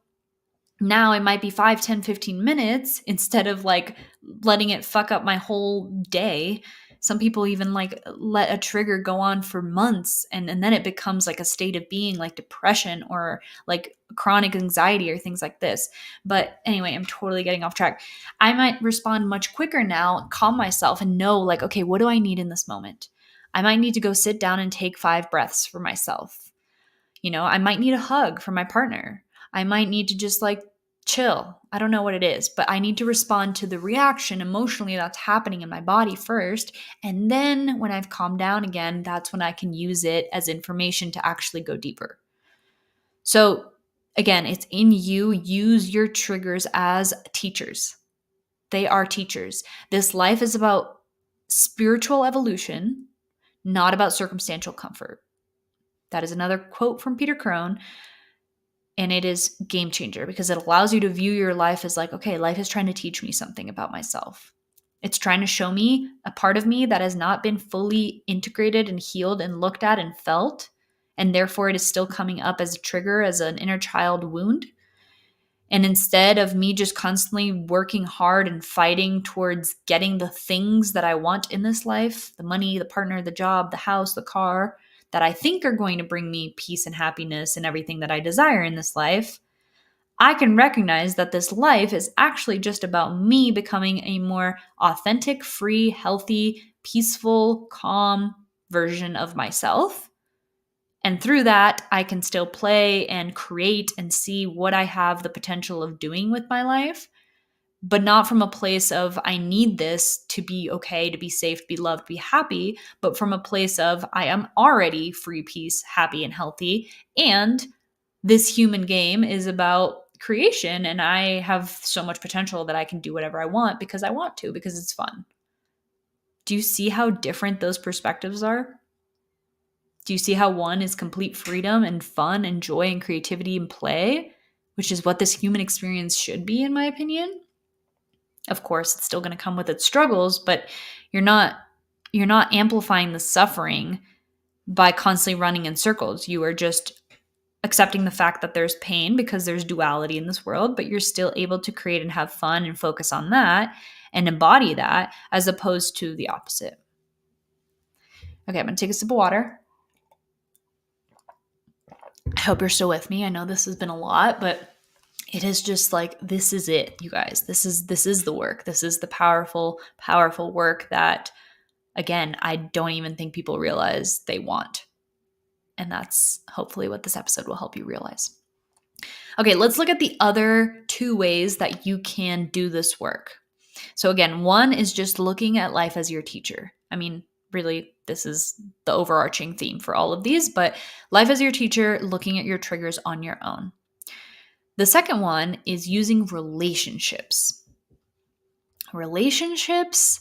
Speaker 1: now it might be 5, 10, 15 minutes instead of like letting it fuck up my whole day. Some people even like let a trigger go on for months and then it becomes like a state of being, like depression or like chronic anxiety or things like this. But anyway, I'm totally getting off track. I might respond much quicker now, calm myself and know like, okay, what do I need in this moment? I might need to go sit down and take 5 breaths for myself. I might need a hug from my partner. I might need to just like chill. I don't know what it is, but I need to respond to the reaction emotionally that's happening in my body first. And then when I've calmed down again, that's when I can use it as information to actually go deeper. So again, it's in you. Use your triggers as teachers. They are teachers. This life is about spiritual evolution, not about circumstantial comfort. That is another quote from Peter Crone. And it is game changer because it allows you to view your life as like, okay, life is trying to teach me something about myself. It's trying to show me a part of me that has not been fully integrated and healed and looked at and felt. And therefore it is still coming up as a trigger, as an inner child wound. And instead of me just constantly working hard and fighting towards getting the things that I want in this life, the money, the partner, the job, the house, the car, that I think are going to bring me peace and happiness and everything that I desire in this life, I can recognize that this life is actually just about me becoming a more authentic, free, healthy, peaceful, calm version of myself. And through that, I can still play and create and see what I have the potential of doing with my life, but not from a place of I need this to be okay, to be safe, to be loved, be happy, but from a place of I am already free, peace, happy, and healthy. And this human game is about creation, and I have so much potential that I can do whatever I want because I want to, because it's fun. Do you see how different those perspectives are? Do you see how one is complete freedom and fun and joy and creativity and play, which is what this human experience should be, in my opinion? Of course, it's still going to come with its struggles, but you're not amplifying the suffering by constantly running in circles. You are just accepting the fact that there's pain because there's duality in this world, but you're still able to create and have fun and focus on that and embody that, as opposed to the opposite. Okay, I'm going to take a sip of water. I hope you're still with me. I know this has been a lot, but it is just like, this is it, you guys. This is the work. This is the powerful, powerful work that, again, I don't even think people realize they want. And that's hopefully what this episode will help you realize. Okay, let's look at the other two ways that you can do this work. So again, one is just looking at life as your teacher. I mean, really, this is the overarching theme for all of these, but life as your teacher, looking at your triggers on your own. The second one is using relationships. Relationships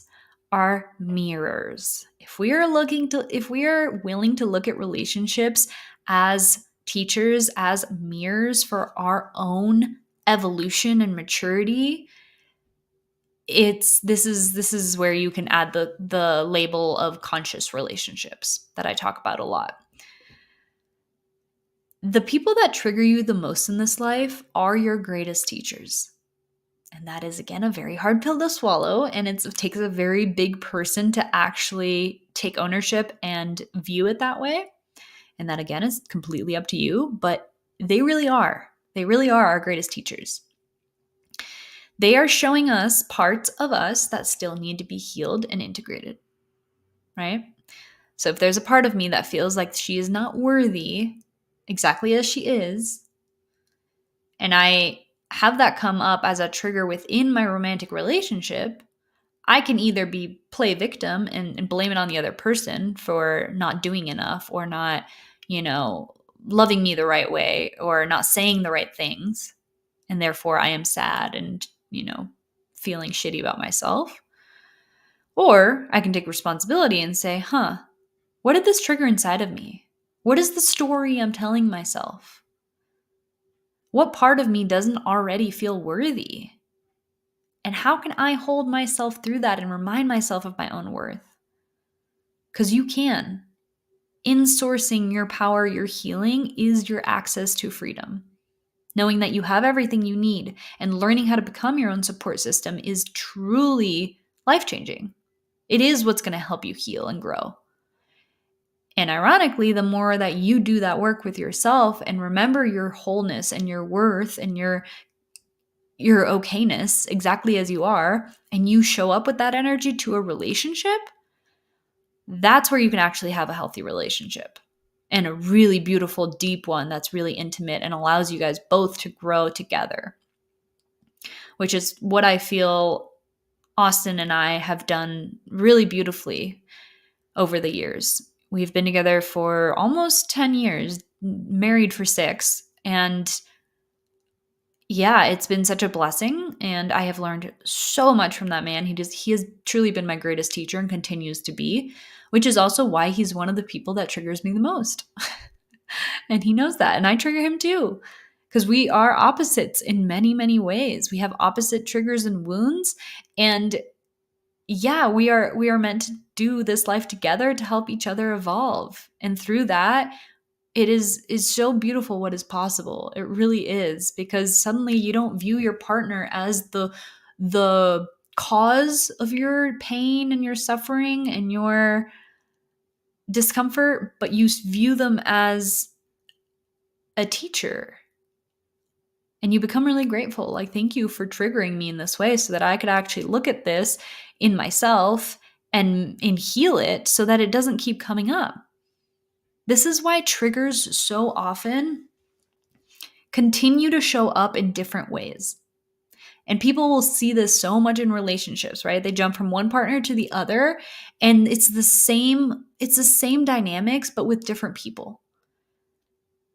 Speaker 1: are mirrors. If we are willing to look at relationships as teachers, as mirrors for our own evolution and maturity, this is where you can add the label of conscious relationships that I talk about a lot. The people that trigger you the most in this life are your greatest teachers. And that is, again, a very hard pill to swallow. And it takes a very big person to actually take ownership and view it that way. And that, again, is completely up to you. But they really are. They really are our greatest teachers. They are showing us parts of us that still need to be healed and integrated, right? So if there's a part of me that feels like she is not worthy exactly as she is, and I have that come up as a trigger within my romantic relationship, I can either play victim and blame it on the other person for not doing enough or not, loving me the right way or not saying the right things. And therefore I am sad and, feeling shitty about myself. Or I can take responsibility and say, what did this trigger inside of me? What is the story I'm telling myself? What part of me doesn't already feel worthy? And how can I hold myself through that and remind myself of my own worth? Because you can. Insourcing your power, your healing, is your access to freedom. Knowing that you have everything you need and learning how to become your own support system is truly life-changing. It is what's going to help you heal and grow. And ironically, the more that you do that work with yourself and remember your wholeness and your worth and your okayness exactly as you are, and you show up with that energy to a relationship, that's where you can actually have a healthy relationship and a really beautiful, deep one that's really intimate and allows you guys both to grow together, which is what I feel Austin and I have done really beautifully over the years. We've been together for almost 10 years, married for 6, and yeah, it's been such a blessing, and I have learned so much from that man. He has truly been my greatest teacher and continues to be, which is also why he's one of the people that triggers me the most. And he knows that, and I trigger him too, because we are opposites in many, many ways. We have opposite triggers and wounds, and yeah, we are meant to do this life together to help each other evolve. And through that, it is so beautiful what is possible. It really is, because suddenly you don't view your partner as the cause of your pain and your suffering and your discomfort, but you view them as a teacher And you become really grateful. Like, thank you for triggering me in this way so that I could actually look at this in myself and heal it so that it doesn't keep coming up. This is why triggers so often continue to show up in different ways. And people will see this so much in relationships, right? They jump from one partner to the other, and it's the same dynamics, but with different people.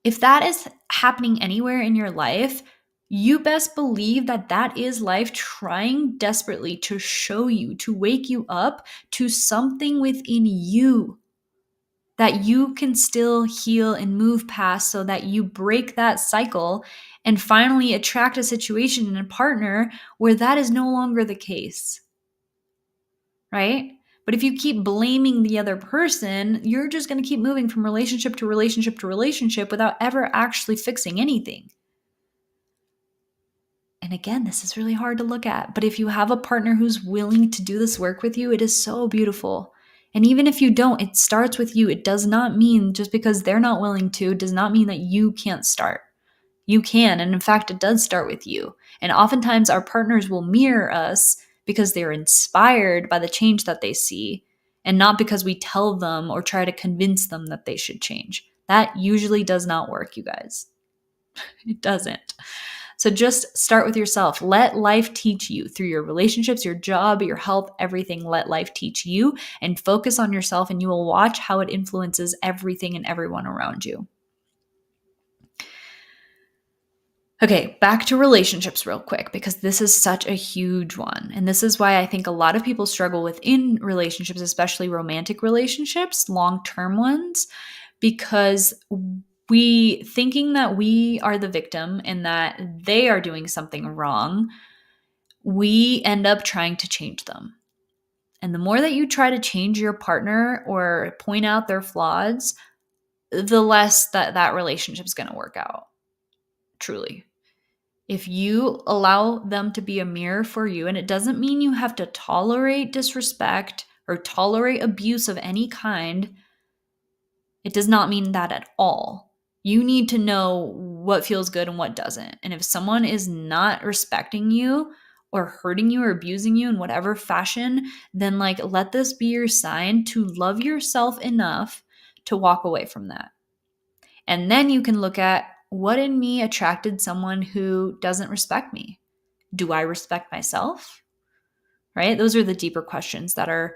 Speaker 1: If that is happening anywhere in your life, you best believe that that is life trying desperately to show you, to wake you up to something within you that you can still heal and move past so that you break that cycle and finally attract a situation and a partner where that is no longer the case, right? But if you keep blaming the other person, you're just going to keep moving from relationship to relationship to relationship without ever actually fixing anything. And again, this is really hard to look at. But if you have a partner who's willing to do this work with you, it is so beautiful. And even if you don't, it starts with you. It does not mean just because they're not willing to, it does not mean that you can't start. You can. And in fact, it does start with you. And oftentimes our partners will mirror us because they're inspired by the change that they see and not because we tell them or try to convince them that they should change. That usually does not work, you guys. It doesn't. So just start with yourself. Let life teach you through your relationships, your job, your health, everything. Let life teach you and focus on yourself, and you will watch how it influences everything and everyone around you. Okay, back to relationships real quick, because this is such a huge one. And this is why I think a lot of people struggle within relationships, especially romantic relationships, long-term ones, because we thinking that we are the victim and that they are doing something wrong, we end up trying to change them. And the more that you try to change your partner or point out their flaws, the less that relationship is going to work out. Truly. If you allow them to be a mirror for you, and it doesn't mean you have to tolerate disrespect or tolerate abuse of any kind, it does not mean that at all. You need to know what feels good and what doesn't. And if someone is not respecting you or hurting you or abusing you in whatever fashion, then let this be your sign to love yourself enough to walk away from that. And then you can look at, what in me attracted someone who doesn't respect me? Do I respect myself? Right? Those are the deeper questions that are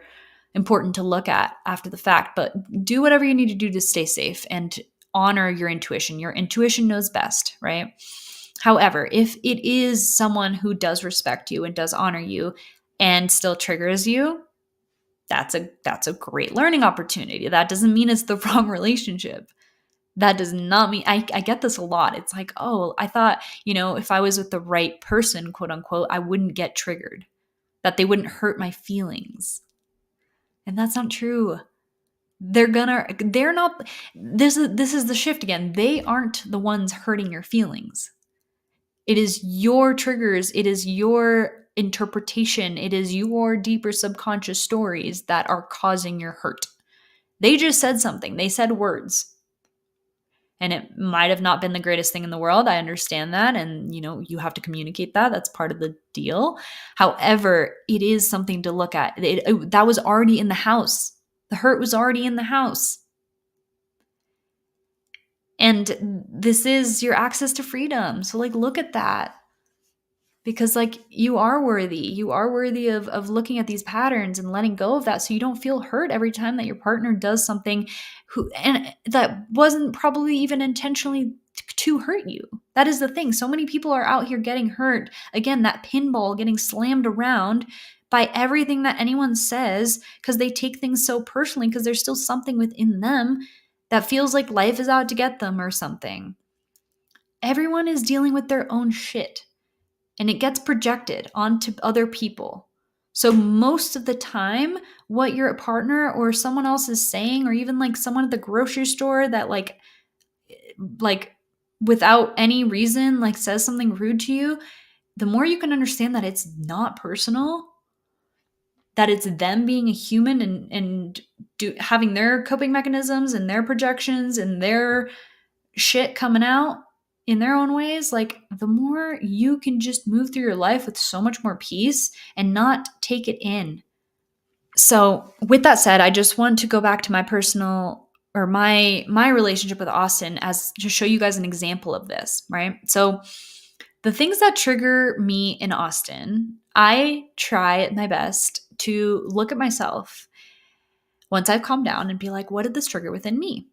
Speaker 1: important to look at after the fact, but do whatever you need to do to stay safe and honor your intuition. Your intuition knows best, right? However, if it is someone who does respect you and does honor you and still triggers you, that's a great learning opportunity. That doesn't mean it's the wrong relationship. That does not mean, I get this a lot. It's like, oh, I thought, if I was with the right person, quote unquote, I wouldn't get triggered, that they wouldn't hurt my feelings. And that's not true. They're not, this is the shift again. They aren't the ones hurting your feelings. It is your triggers. It is your interpretation. It is your deeper subconscious stories that are causing your hurt. They just said something. They said words. And it might have not been the greatest thing in the world. I understand that. And, you have to communicate that. That's part of the deal. However, it is something to look at. That was already in the house. The hurt was already in the house. And this is your access to freedom. So look at that. Because you are worthy. You are worthy of looking at these patterns and letting go of that so you don't feel hurt every time that your partner does something and that wasn't probably even intentionally to hurt you. That is the thing. So many people are out here getting hurt. Again, that pinball getting slammed around by everything that anyone says because they take things so personally because there's still something within them that feels like life is out to get them or something. Everyone is dealing with their own shit. And it gets projected onto other people. So most of the time, what your partner or someone else is saying, or even someone at the grocery store that without any reason, says something rude to you, the more you can understand that it's not personal, that it's them being a human and having their coping mechanisms and their projections and their shit coming out in their own ways, like the more you can just move through your life with so much more peace and not take it in. So with that said, I just want to go back to my personal or my relationship with Austin as to show you guys an example of this, right? So the things that trigger me in Austin, I try my best to look at myself once I've calmed down and be like, what did this trigger within me?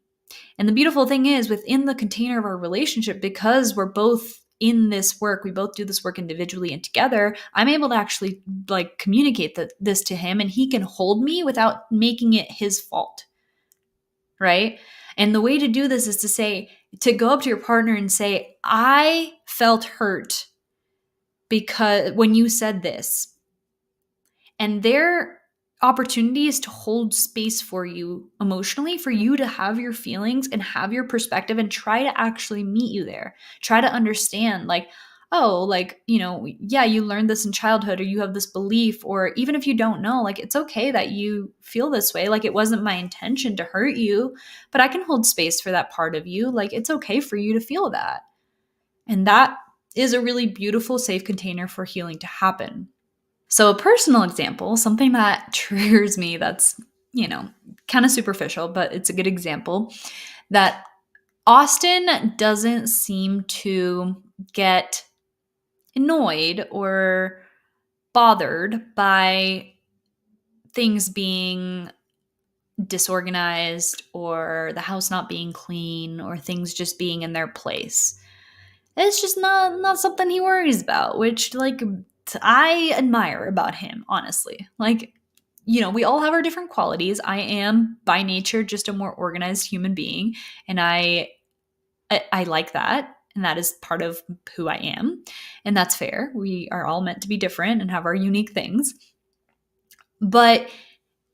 Speaker 1: And the beautiful thing is, within the container of our relationship, because we're both in this work, we both do this work individually and together, I'm able to actually like communicate this to him, and he can hold me without making it his fault. Right? And the way to do this is to go up to your partner and say, I felt hurt because when you said this, and their opportunity is to hold space for you emotionally, for you to have your feelings and have your perspective and try to actually meet you there. Try to understand, like, oh, like, yeah, you learned this in childhood, or you have this belief, or even if you don't know, like, it's okay that you feel this way. Like, it wasn't my intention to hurt you, but I can hold space for that part of you. Like, it's okay for you to feel that. And that is a really beautiful, safe container for healing to happen. So a personal example, something that triggers me that's, kind of superficial, but it's a good example, that Austin doesn't seem to get annoyed or bothered by things being disorganized or the house not being clean or things just being in their place. It's just not something he worries about, which, like, I admire about him, honestly. Like, we all have our different qualities. I am by nature just a more organized human being, and I like that, and that is part of who I am, and that's fair. We are all meant to be different and have our unique things. But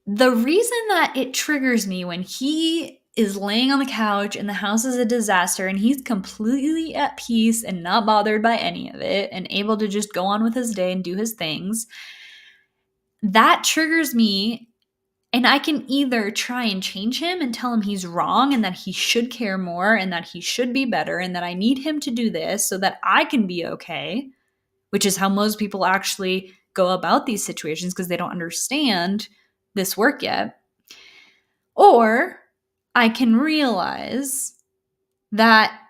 Speaker 1: the reason that it triggers me when he is laying on the couch and the house is a disaster and he's completely at peace and not bothered by any of it and able to just go on with his day and do his things, that triggers me. And I can either try and change him and tell him he's wrong and that he should care more and that he should be better and that I need him to do this so that I can be okay, which is how most people actually go about these situations because they don't understand this work yet. Or I can realize that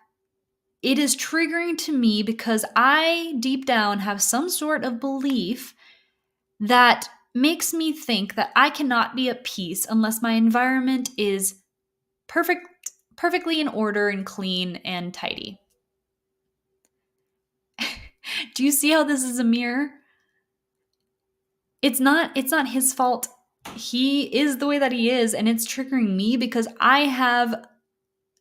Speaker 1: it is triggering to me because I deep down have some sort of belief that makes me think that I cannot be at peace unless my environment is perfectly in order and clean and tidy. Do you see how this is a mirror? It's not his fault. He is the way that he is, and it's triggering me because I have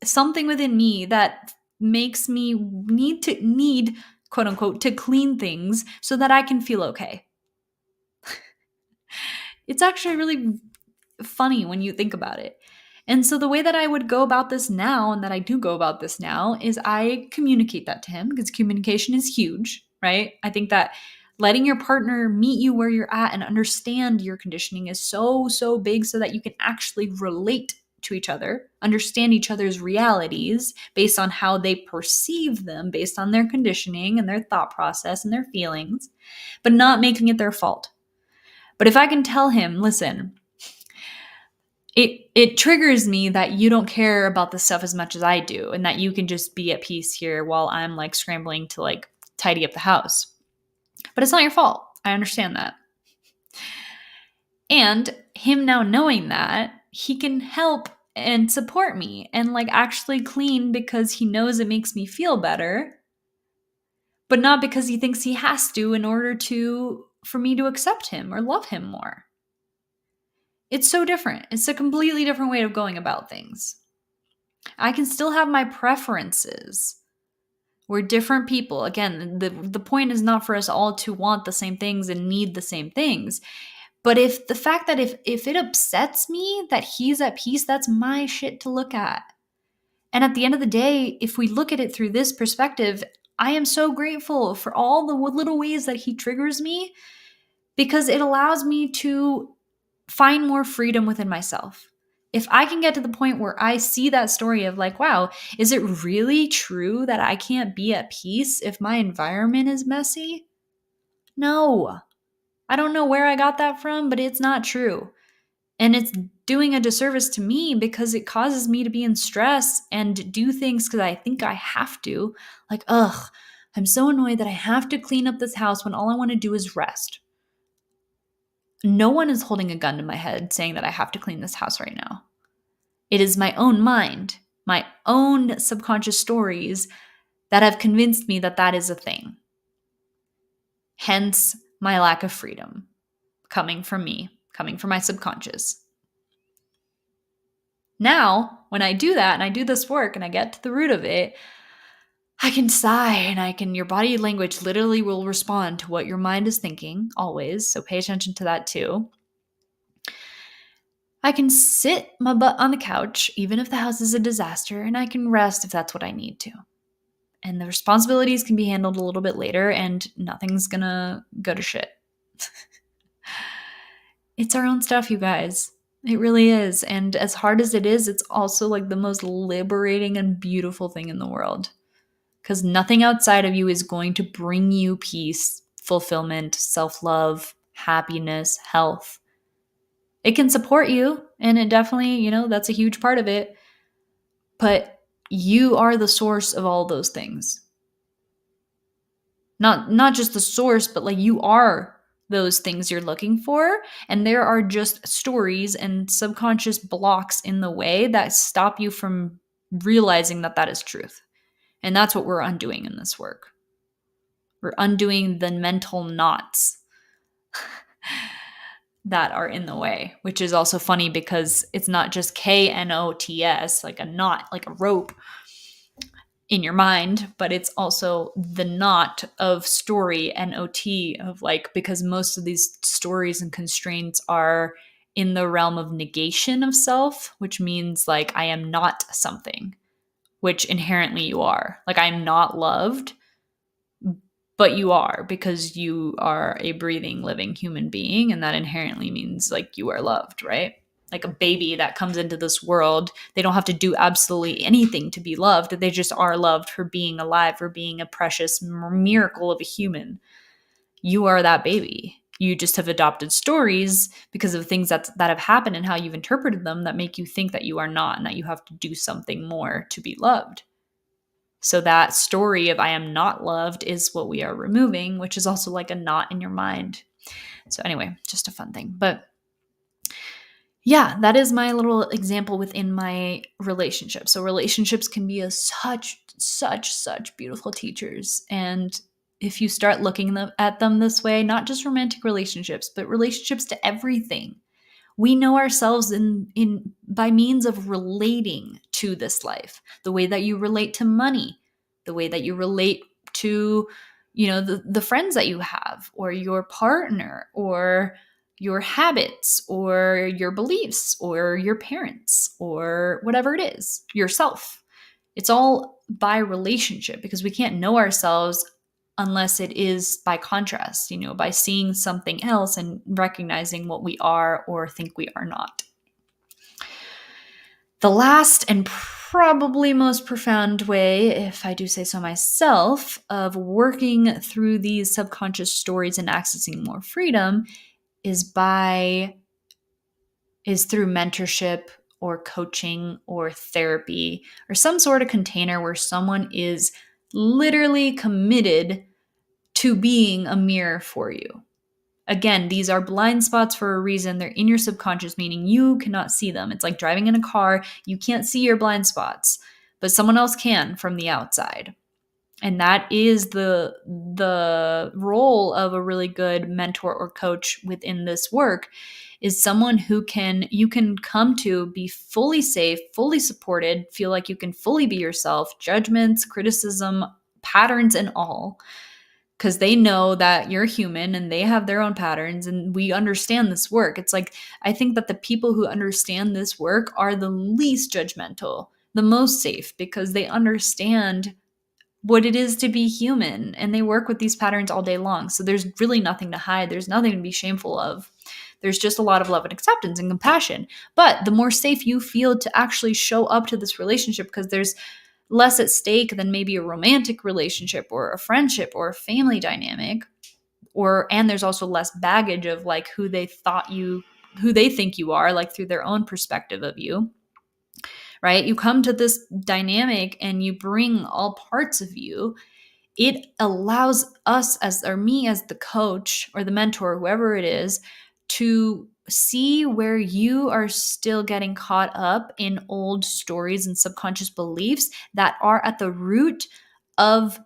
Speaker 1: something within me that makes me need quote unquote to clean things so that I can feel okay. It's actually really funny when you think about it. And so the way that I would go about this now, and that I do go about this now, is I communicate that to him because communication is huge, right? I think that letting your partner meet you where you're at and understand your conditioning is so, so big so that you can actually relate to each other, understand each other's realities based on how they perceive them, based on their conditioning and their thought process and their feelings, but not making it their fault. But if I can tell him, listen, it triggers me that you don't care about this stuff as much as I do, and that you can just be at peace here while I'm like scrambling to like tidy up the house. But it's not your fault. I understand that. And him now knowing that, he can help and support me and like actually clean because he knows it makes me feel better, but not because he thinks he has to in order for me to accept him or love him more. It's so different. It's a completely different way of going about things. I can still have my preferences. We're different people. Again, the point is not for us all to want the same things and need the same things. But if the fact that if it upsets me that he's at peace, that's my shit to look at. And at the end of the day, if we look at it through this perspective, I am so grateful for all the little ways that he triggers me because it allows me to find more freedom within myself. If I can get to the point where I see that story of like, wow, is it really true that I can't be at peace if my environment is messy? No. I don't know where I got that from, but it's not true. And it's doing a disservice to me because it causes me to be in stress and do things because I think I have to. Like, ugh, I'm so annoyed that I have to clean up this house when all I want to do is rest. No one is holding a gun to my head saying that I have to clean this house right now. It is my own mind, my own subconscious stories that have convinced me that that is a thing. Hence, my lack of freedom coming from me, coming from my subconscious. Now, when I do that and I do this work and I get to the root of it, I can sigh and your body language literally will respond to what your mind is thinking always. So pay attention to that too. I can sit my butt on the couch, even if the house is a disaster, and I can rest if that's what I need to. And the responsibilities can be handled a little bit later and nothing's gonna go to shit. It's our own stuff, you guys. It really is. And as hard as it is, it's also like the most liberating and beautiful thing in the world. Because nothing outside of you is going to bring you peace, fulfillment, self-love, happiness, health. It can support you, and it definitely, that's a huge part of it. But you are the source of all those things. Not just the source, but like you are those things you're looking for. And there are just stories and subconscious blocks in the way that stop you from realizing that that is truth. And that's what we're undoing in this work. We're undoing the mental knots that are in the way, which is also funny because it's not just KNOTS, like a knot, like a rope in your mind, but it's also the knot of story, NOT, of like, because most of these stories and constraints are in the realm of negation of self, which means like I am not something, which inherently you are. Like I am not loved, but you are, because you are a breathing, living human being, and that inherently means like you are loved, right? Like a baby that comes into this world, they don't have to do absolutely anything to be loved. They just are loved for being alive, for being a precious miracle of a human. You are that baby. You just have adopted stories because of things that have happened and how you've interpreted them that make you think that you are not and that you have to do something more to be loved. So that story of I am not loved is what we are removing, which is also like a knot in your mind. So anyway, just a fun thing. But yeah, that is my little example within my relationship. So relationships can be such beautiful teachers. And if you start looking at them this way, not just romantic relationships, but relationships to everything, we know ourselves in by means of relating to this life. The way that you relate to money, the way that you relate to, the friends that you have, or your partner, or your habits, or your beliefs, or your parents, or whatever it is, yourself. It's all by relationship, because we can't know ourselves unless it is by contrast, by seeing something else and recognizing what we are or think we are not. The last and probably most profound way, if I do say so myself, of working through these subconscious stories and accessing more freedom is through mentorship or coaching or therapy or some sort of container where someone is literally committed to being a mirror for you. Again, these are blind spots for a reason. They're in your subconscious, meaning you cannot see them. It's like driving in a car. You can't see your blind spots, but someone else can from the outside. And that is the role of a really good mentor or coach within this work, is someone who you can come to be fully safe, fully supported, feel like you can fully be yourself, judgments, criticism, patterns, and all. Because they know that you're human and they have their own patterns, and we understand this work. It's like, I think that the people who understand this work are the least judgmental, the most safe, because they understand what it is to be human, and they work with these patterns all day long. So there's really nothing to hide. There's nothing to be shameful of. There's just a lot of love and acceptance and compassion. But the more safe you feel to actually show up to this relationship, because there's less at stake than maybe a romantic relationship or a friendship or a family dynamic, and there's also less baggage of like who they think you are, like through their own perspective of you, right? You come to this dynamic and you bring all parts of you. It allows us me as the coach or the mentor, whoever it is, to see where you are still getting caught up in old stories and subconscious beliefs that are at the root of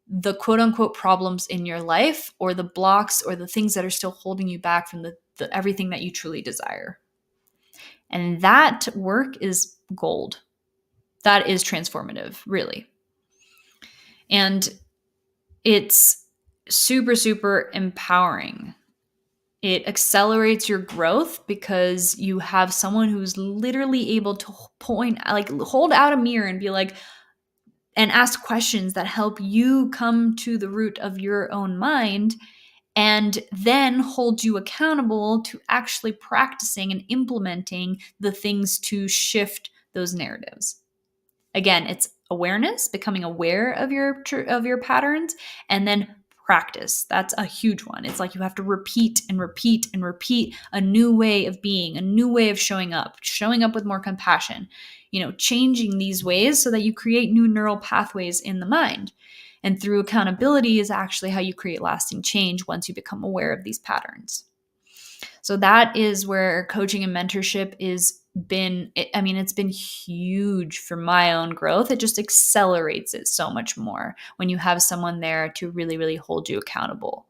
Speaker 1: the quote unquote problems in your life, or the blocks or the things that are still holding you back from the everything that you truly desire. And that work is gold. That is transformative, really. And it's super, super empowering. It accelerates your growth because you have someone who's literally able to hold out a mirror and be like, and ask questions that help you come to the root of your own mind, and then hold you accountable to actually practicing and implementing the things to shift those narratives. Again, it's awareness, becoming aware of your patterns, and then practice. That's a huge one. It's like you have to repeat and repeat and repeat a new way of being, a new way of showing up with more compassion, changing these ways so that you create new neural pathways in the mind. And through accountability is actually how you create lasting change once you become aware of these patterns. So that is where coaching and mentorship it's been huge for my own growth. It just accelerates it so much more when you have someone there to really, really hold you accountable.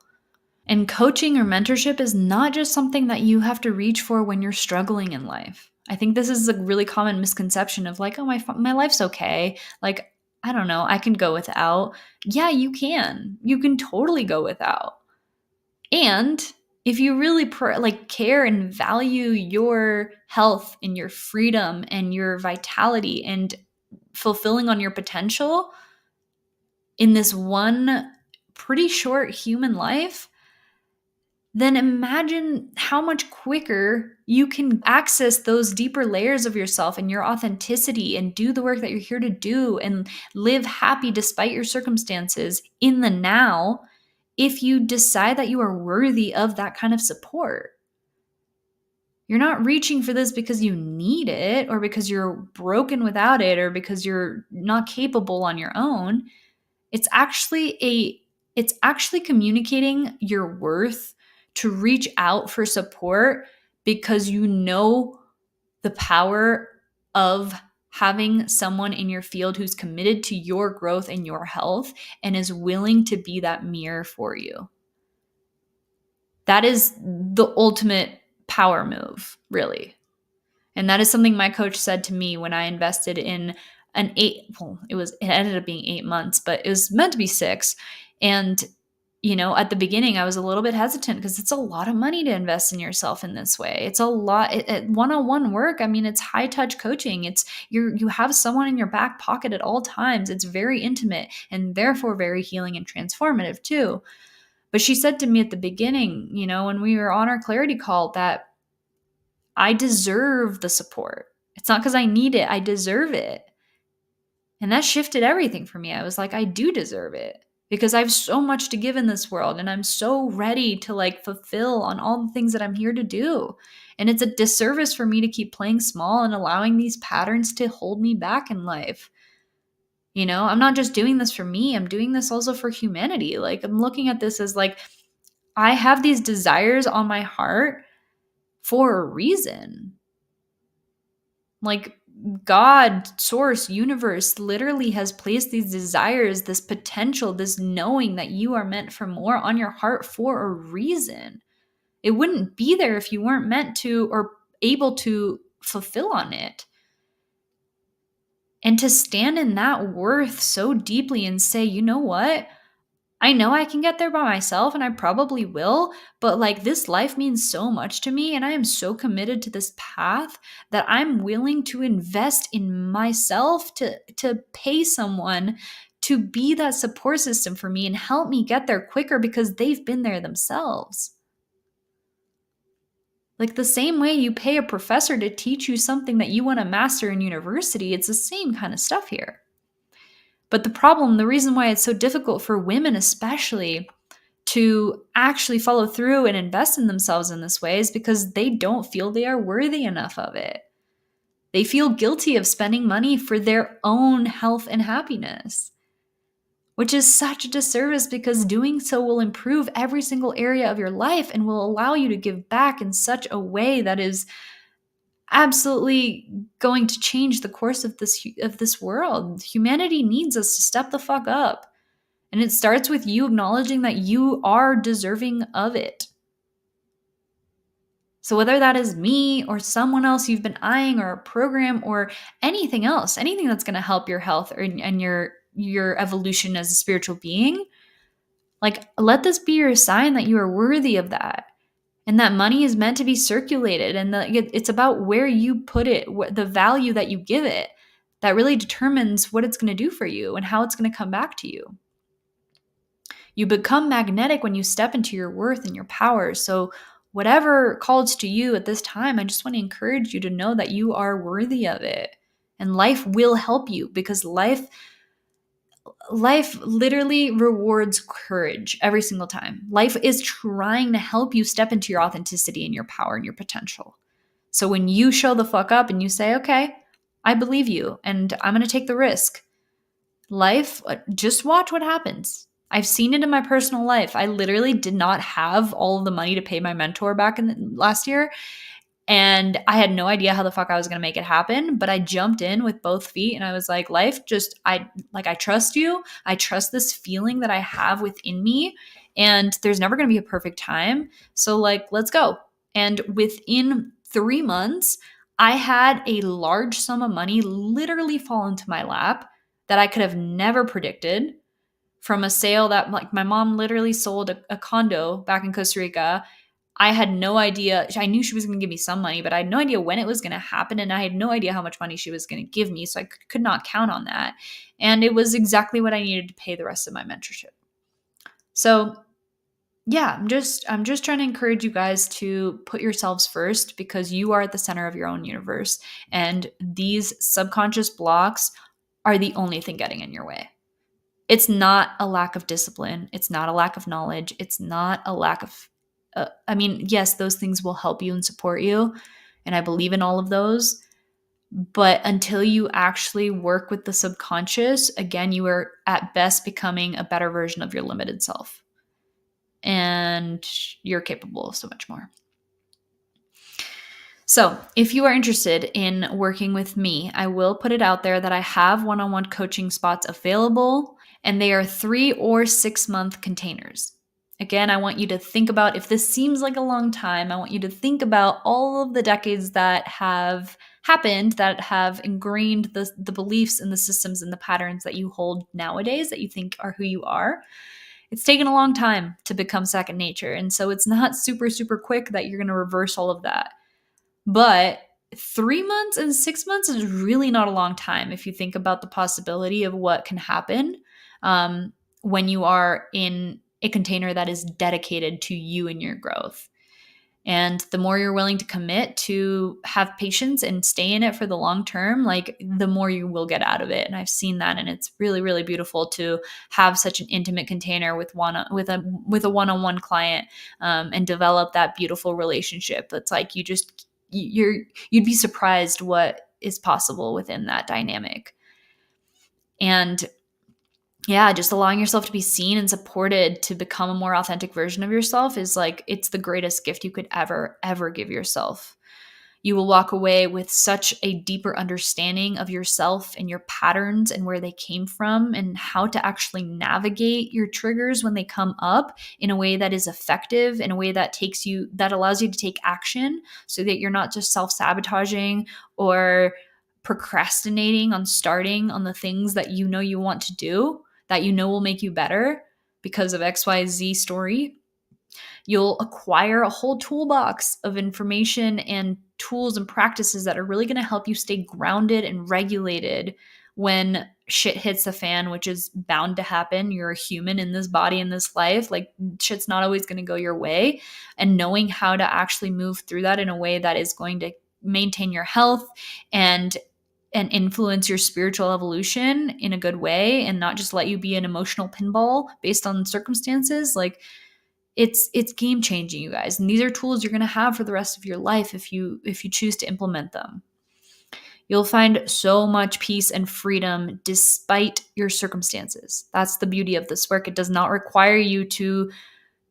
Speaker 1: And coaching or mentorship is not just something that you have to reach for when you're struggling in life. I think this is a really common misconception of like, oh, my life's okay. Like, I don't know, I can go without. Yeah, you can. You can totally go without. And if you really care and value your health and your freedom and your vitality and fulfilling on your potential in this one pretty short human life, then imagine how much quicker you can access those deeper layers of yourself and your authenticity and do the work that you're here to do and live happy despite your circumstances in the now, if you decide that you are worthy of that kind of support. You're not reaching for this because you need it or because you're broken without it or because you're not capable on your own. It's actually communicating your worth to reach out for support because you know the power of having someone in your field who's committed to your growth and your health and is willing to be that mirror for you. That is the ultimate power move, really. And that is something my coach said to me when I invested in it ended up being 8 months, but it was meant to be 6. And, at the beginning I was a little bit hesitant because it's a lot of money to invest in yourself in this way. It's a lot, one-on-one work. I mean, it's high touch coaching. It's you have someone in your back pocket at all times. It's very intimate and therefore very healing and transformative too. But she said to me at the beginning, when we were on our clarity call, that I deserve the support. It's not because I need it. I deserve it. And that shifted everything for me. I was like, I do deserve it because I have so much to give in this world and I'm so ready to fulfill on all the things that I'm here to do. And it's a disservice for me to keep playing small and allowing these patterns to hold me back in life. I'm not just doing this for me. I'm doing this also for humanity. I'm looking at this as I have these desires on my heart for a reason. God, source, universe literally has placed these desires, this potential, this knowing that you are meant for more on your heart for a reason. It wouldn't be there if you weren't meant to or able to fulfill on it. And to stand in that worth so deeply and say, you know what? I know I can get there by myself and I probably will, but this life means so much to me and I am so committed to this path that I'm willing to invest in myself to pay someone to be that support system for me and help me get there quicker because they've been there themselves. Like the same way you pay a professor to teach you something that you want to master in university, it's the same kind of stuff here. But the reason why it's so difficult for women especially to actually follow through and invest in themselves in this way is because they don't feel they are worthy enough of it. They feel guilty of spending money for their own health and happiness, which is such a disservice because doing so will improve every single area of your life and will allow you to give back in such a way that is absolutely going to change the course of this world. Humanity needs us to step the fuck up. And it starts with you acknowledging that you are deserving of it. So whether that is me or someone else you've been eyeing or a program or anything else, anything that's going to help your health and your evolution as a spiritual being, like let this be your sign that you are worthy of that. And that money is meant to be circulated, and it's about where you put it, the value that you give it, that really determines what it's going to do for you and how it's going to come back to you. You become magnetic when you step into your worth and your power. So whatever calls to you at this time, I just want to encourage you to know that you are worthy of it. And life will help you because life literally rewards courage every single time. Life is trying to help you step into your authenticity and your power and your potential. So when you show the fuck up and you say, okay, I believe you and I'm going to take the risk, life, just watch what happens. I've seen it in my personal life. I literally did not have all of the money to pay my mentor back in last year. And I had no idea how the fuck I was going to make it happen, but I jumped in with both feet and I was like, life, I trust you. I trust this feeling that I have within me, and there's never going to be a perfect time. So let's go. And within 3 months, I had a large sum of money literally fall into my lap that I could have never predicted from a sale that my mom literally sold a condo back in Costa Rica. I had no idea. I knew she was going to give me some money, but I had no idea when it was going to happen. And I had no idea how much money she was going to give me. So I could not count on that. And it was exactly what I needed to pay the rest of my mentorship. So yeah, I'm just trying to encourage you guys to put yourselves first because you are at the center of your own universe. And these subconscious blocks are the only thing getting in your way. It's not a lack of discipline. It's not a lack of knowledge. It's not a lack of yes, those things will help you and support you. And I believe in all of those. But until you actually work with the subconscious, again, you are at best becoming a better version of your limited self. And you're capable of so much more. So if you are interested in working with me, I will put it out there that I have one-on-one coaching spots available, and they are 3 or 6 month containers. Again, I want you to think about, if this seems like a long time, I want you to think about all of the decades that have happened that have ingrained the beliefs and the systems and the patterns that you hold nowadays that you think are who you are. It's taken a long time to become second nature. And so it's not super, super quick that you're going to reverse all of that. But 3 months and 6 months is really not a long time if you think about the possibility of what can happen when you are in a container that is dedicated to you and your growth. And the more you're willing to commit to have patience and stay in it for the long term, the more you will get out of it. And I've seen that, and it's really, really beautiful to have such an intimate container with a one-on-one client and develop that beautiful relationship. That's like you'd be surprised what is possible within that dynamic. And yeah, just allowing yourself to be seen and supported to become a more authentic version of yourself is it's the greatest gift you could ever give yourself. You will walk away with such a deeper understanding of yourself and your patterns and where they came from and how to actually navigate your triggers when they come up in a way that is effective, in a way that allows you to take action so that you're not just self-sabotaging or procrastinating on starting on the things that you know you want to do, that you know will make you better because of XYZ story. You'll acquire a whole toolbox of information and tools and practices that are really going to help you stay grounded and regulated when shit hits the fan, which is bound to happen. You're a human in this body, in this life. Like, shit's not always going to go your way. And knowing how to actually move through that in a way that is going to maintain your health and influence your spiritual evolution in a good way, and not just let you be an emotional pinball based on circumstances, like, it's game changing, you guys. And these are tools you're going to have for the rest of your life if you choose to implement them. You'll find so much peace and freedom despite your circumstances. That's the beauty of this work. It does not require you to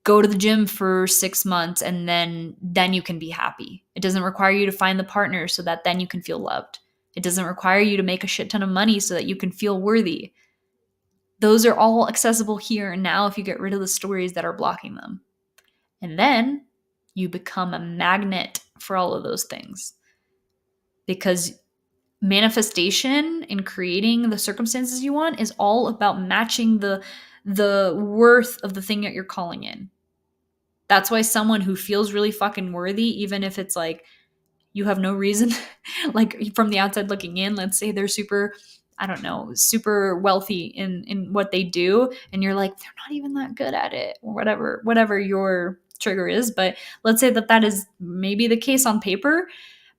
Speaker 1: go to the gym for 6 months and then you can be happy. It doesn't require you to find the partner so that then you can feel loved. It doesn't require you to make a shit ton of money so that you can feel worthy. Those are all accessible here and now if you get rid of the stories that are blocking them. And then you become a magnet for all of those things. Because manifestation and creating the circumstances you want is all about matching the worth of the thing that you're calling in. That's why someone who feels really fucking worthy, even if it's like you have no reason, like from the outside looking in, let's say they're super, I don't know, super wealthy in what they do, and you're like, they're not even that good at it, or whatever your trigger is. But let's say that is maybe the case on paper,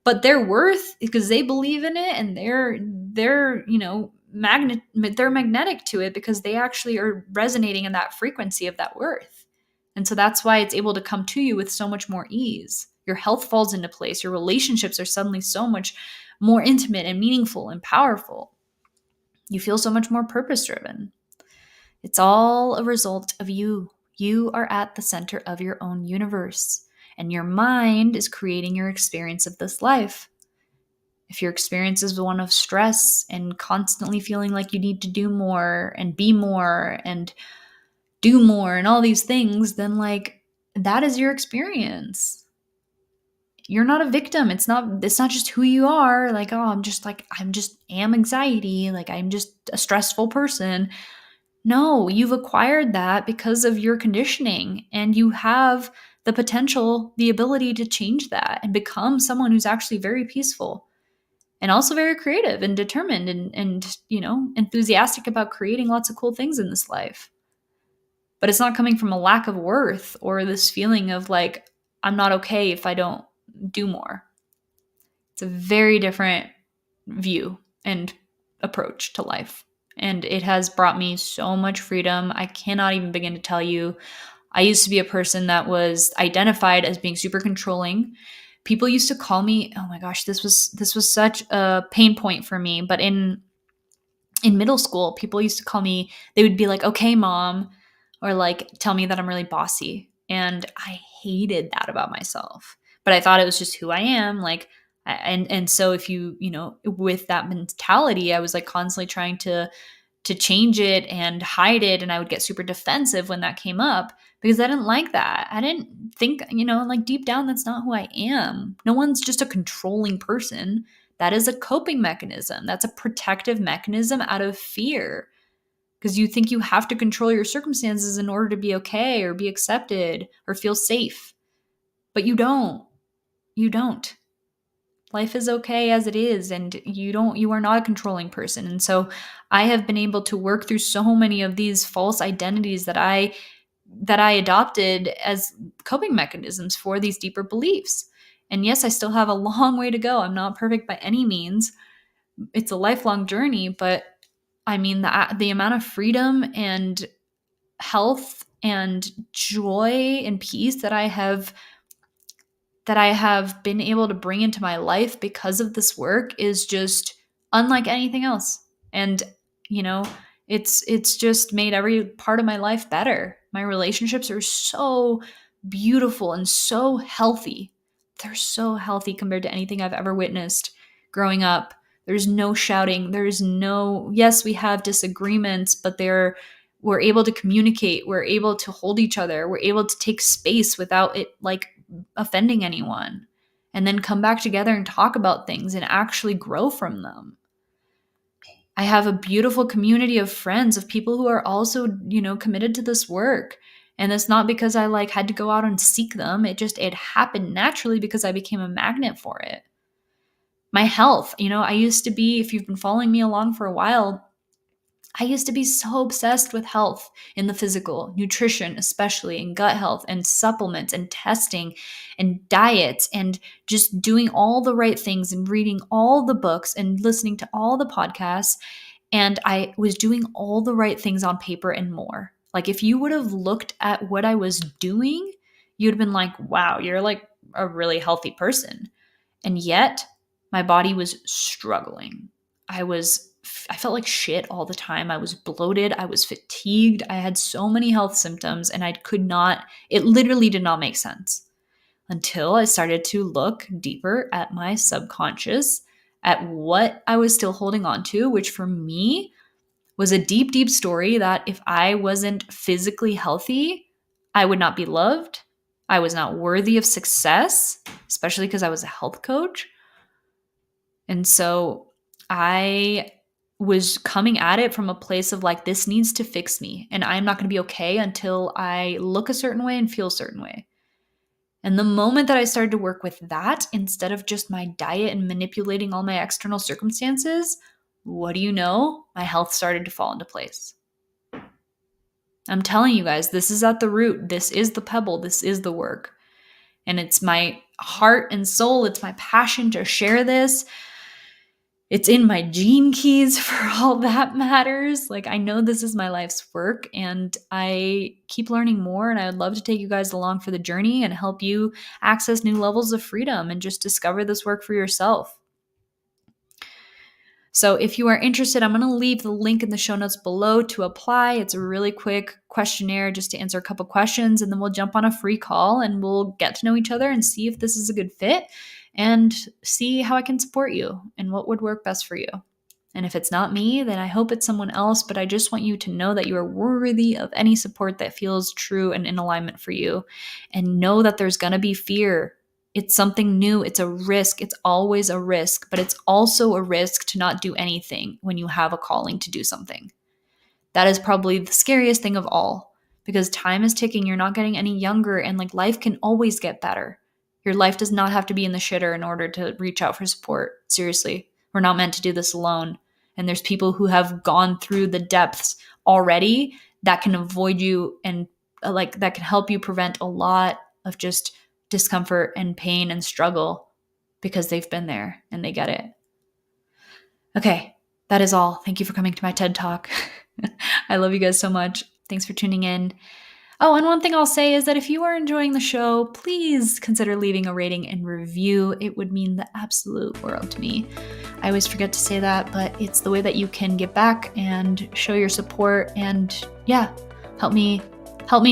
Speaker 1: but their worth, because they believe in it, and they're they're magnetic to it because they actually are resonating in that frequency of that worth. And so that's why it's able to come to you with so much more ease. Your health falls into place. Your relationships are suddenly so much more intimate and meaningful and powerful. You feel so much more purpose-driven. It's all a result of you. You are at the center of your own universe, and your mind is creating your experience of this life. If your experience is one of stress and constantly feeling like you need to do more and be more and do more and all these things, then like that is your experience. You're not a victim. It's not just who you are. Like, oh, I'm just am anxiety. Like, I'm just a stressful person. No, you've acquired that because of your conditioning, and you have the potential, the ability to change that and become someone who's actually very peaceful and also very creative and determined and enthusiastic about creating lots of cool things in this life. But it's not coming from a lack of worth or this feeling of like, I'm not okay if I don't do more. It's a very different view and approach to life. And it has brought me so much freedom. I cannot even begin to tell you. I used to be a person that was identified as being super controlling. People used to call me, oh my gosh, this was such a pain point for me. But in middle school, people used to call me, they would be like, okay, mom, or like tell me that I'm really bossy. And I hated that about myself. But I thought it was just who I am. Like, and so if you with that mentality, I was like constantly trying to change it and hide it. And I would get super defensive when that came up because I didn't like that. I didn't think, like deep down, that's not who I am. No one's just a controlling person. That is a coping mechanism. That's a protective mechanism out of fear. Because you think you have to control your circumstances in order to be okay or be accepted or feel safe. But you don't. You don't. Life is okay as it is, and you are not a controlling person. And so I have been able to work through so many of these false identities that I adopted as coping mechanisms for these deeper beliefs. And yes, I still have a long way to go. I'm not perfect by any means. It's a lifelong journey, but I mean, the amount of freedom and health and joy and peace that I have been able to bring into my life because of this work is just unlike anything else. And, it's just made every part of my life better. My relationships are so beautiful and so healthy. They're so healthy compared to anything I've ever witnessed growing up. There's no shouting. Yes, we have disagreements, but we're able to communicate. We're able to hold each other. We're able to take space without it like offending anyone, and then come back together and talk about things and actually grow from them. I have a beautiful community of friends, of people who are also, committed to this work. And it's not because I like had to go out and seek them. It happened naturally because I became a magnet for it. My health, I used to be, if you've been following me along for a while, I used to be so obsessed with health in the physical, nutrition, especially, and gut health, and supplements, and testing, and diets, and just doing all the right things, and reading all the books, and listening to all the podcasts. And I was doing all the right things on paper and more. Like, if you would have looked at what I was doing, you'd have been like, wow, you're like a really healthy person. And yet, my body was struggling. I felt like shit all the time. I was bloated. I was fatigued. I had so many health symptoms, and it literally did not make sense until I started to look deeper at my subconscious, at what I was still holding on to, which for me was a deep, deep story that if I wasn't physically healthy, I would not be loved. I was not worthy of success, especially because I was a health coach. And so I was coming at it from a place of like, this needs to fix me. And I'm not going to be okay until I look a certain way and feel a certain way. And the moment that I started to work with that instead of just my diet and manipulating all my external circumstances, what do you know? My health started to fall into place. I'm telling you guys, this is at the root. This is the pebble. This is the work. And it's my heart and soul. It's my passion to share this. It's in my gene keys for all that matters. Like, I know this is my life's work, and I keep learning more, and I would love to take you guys along for the journey and help you access new levels of freedom and just discover this work for yourself. So if you are interested, I'm going to leave the link in the show notes below to apply. It's a really quick questionnaire just to answer a couple questions, and then we'll jump on a free call and we'll get to know each other and see if this is a good fit and see how I can support you and what would work best for you. And if it's not me, then I hope it's someone else, but I just want you to know that you are worthy of any support that feels true and in alignment for you. And know that there's going to be fear. It's something new. It's a risk. It's always a risk, but it's also a risk to not do anything when you have a calling to do something. That is probably the scariest thing of all, because time is ticking. You're not getting any younger, and like, life can always get better. Your life does not have to be in the shitter in order to reach out for support. Seriously, we're not meant to do this alone. And there's people who have gone through the depths already that can avoid you and that can help you prevent a lot of just discomfort and pain and struggle because they've been there and they get it. Okay, that is all. Thank you for coming to my TED Talk. I love you guys so much. Thanks for tuning in. Oh, and one thing I'll say is that if you are enjoying the show, please consider leaving a rating and review. It would mean the absolute world to me. I always forget to say that, but it's the way that you can give back and show your support, and help me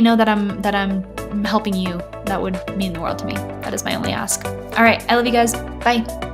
Speaker 1: know that I'm helping you. That would mean the world to me. That is my only ask. All right, I love you guys. Bye.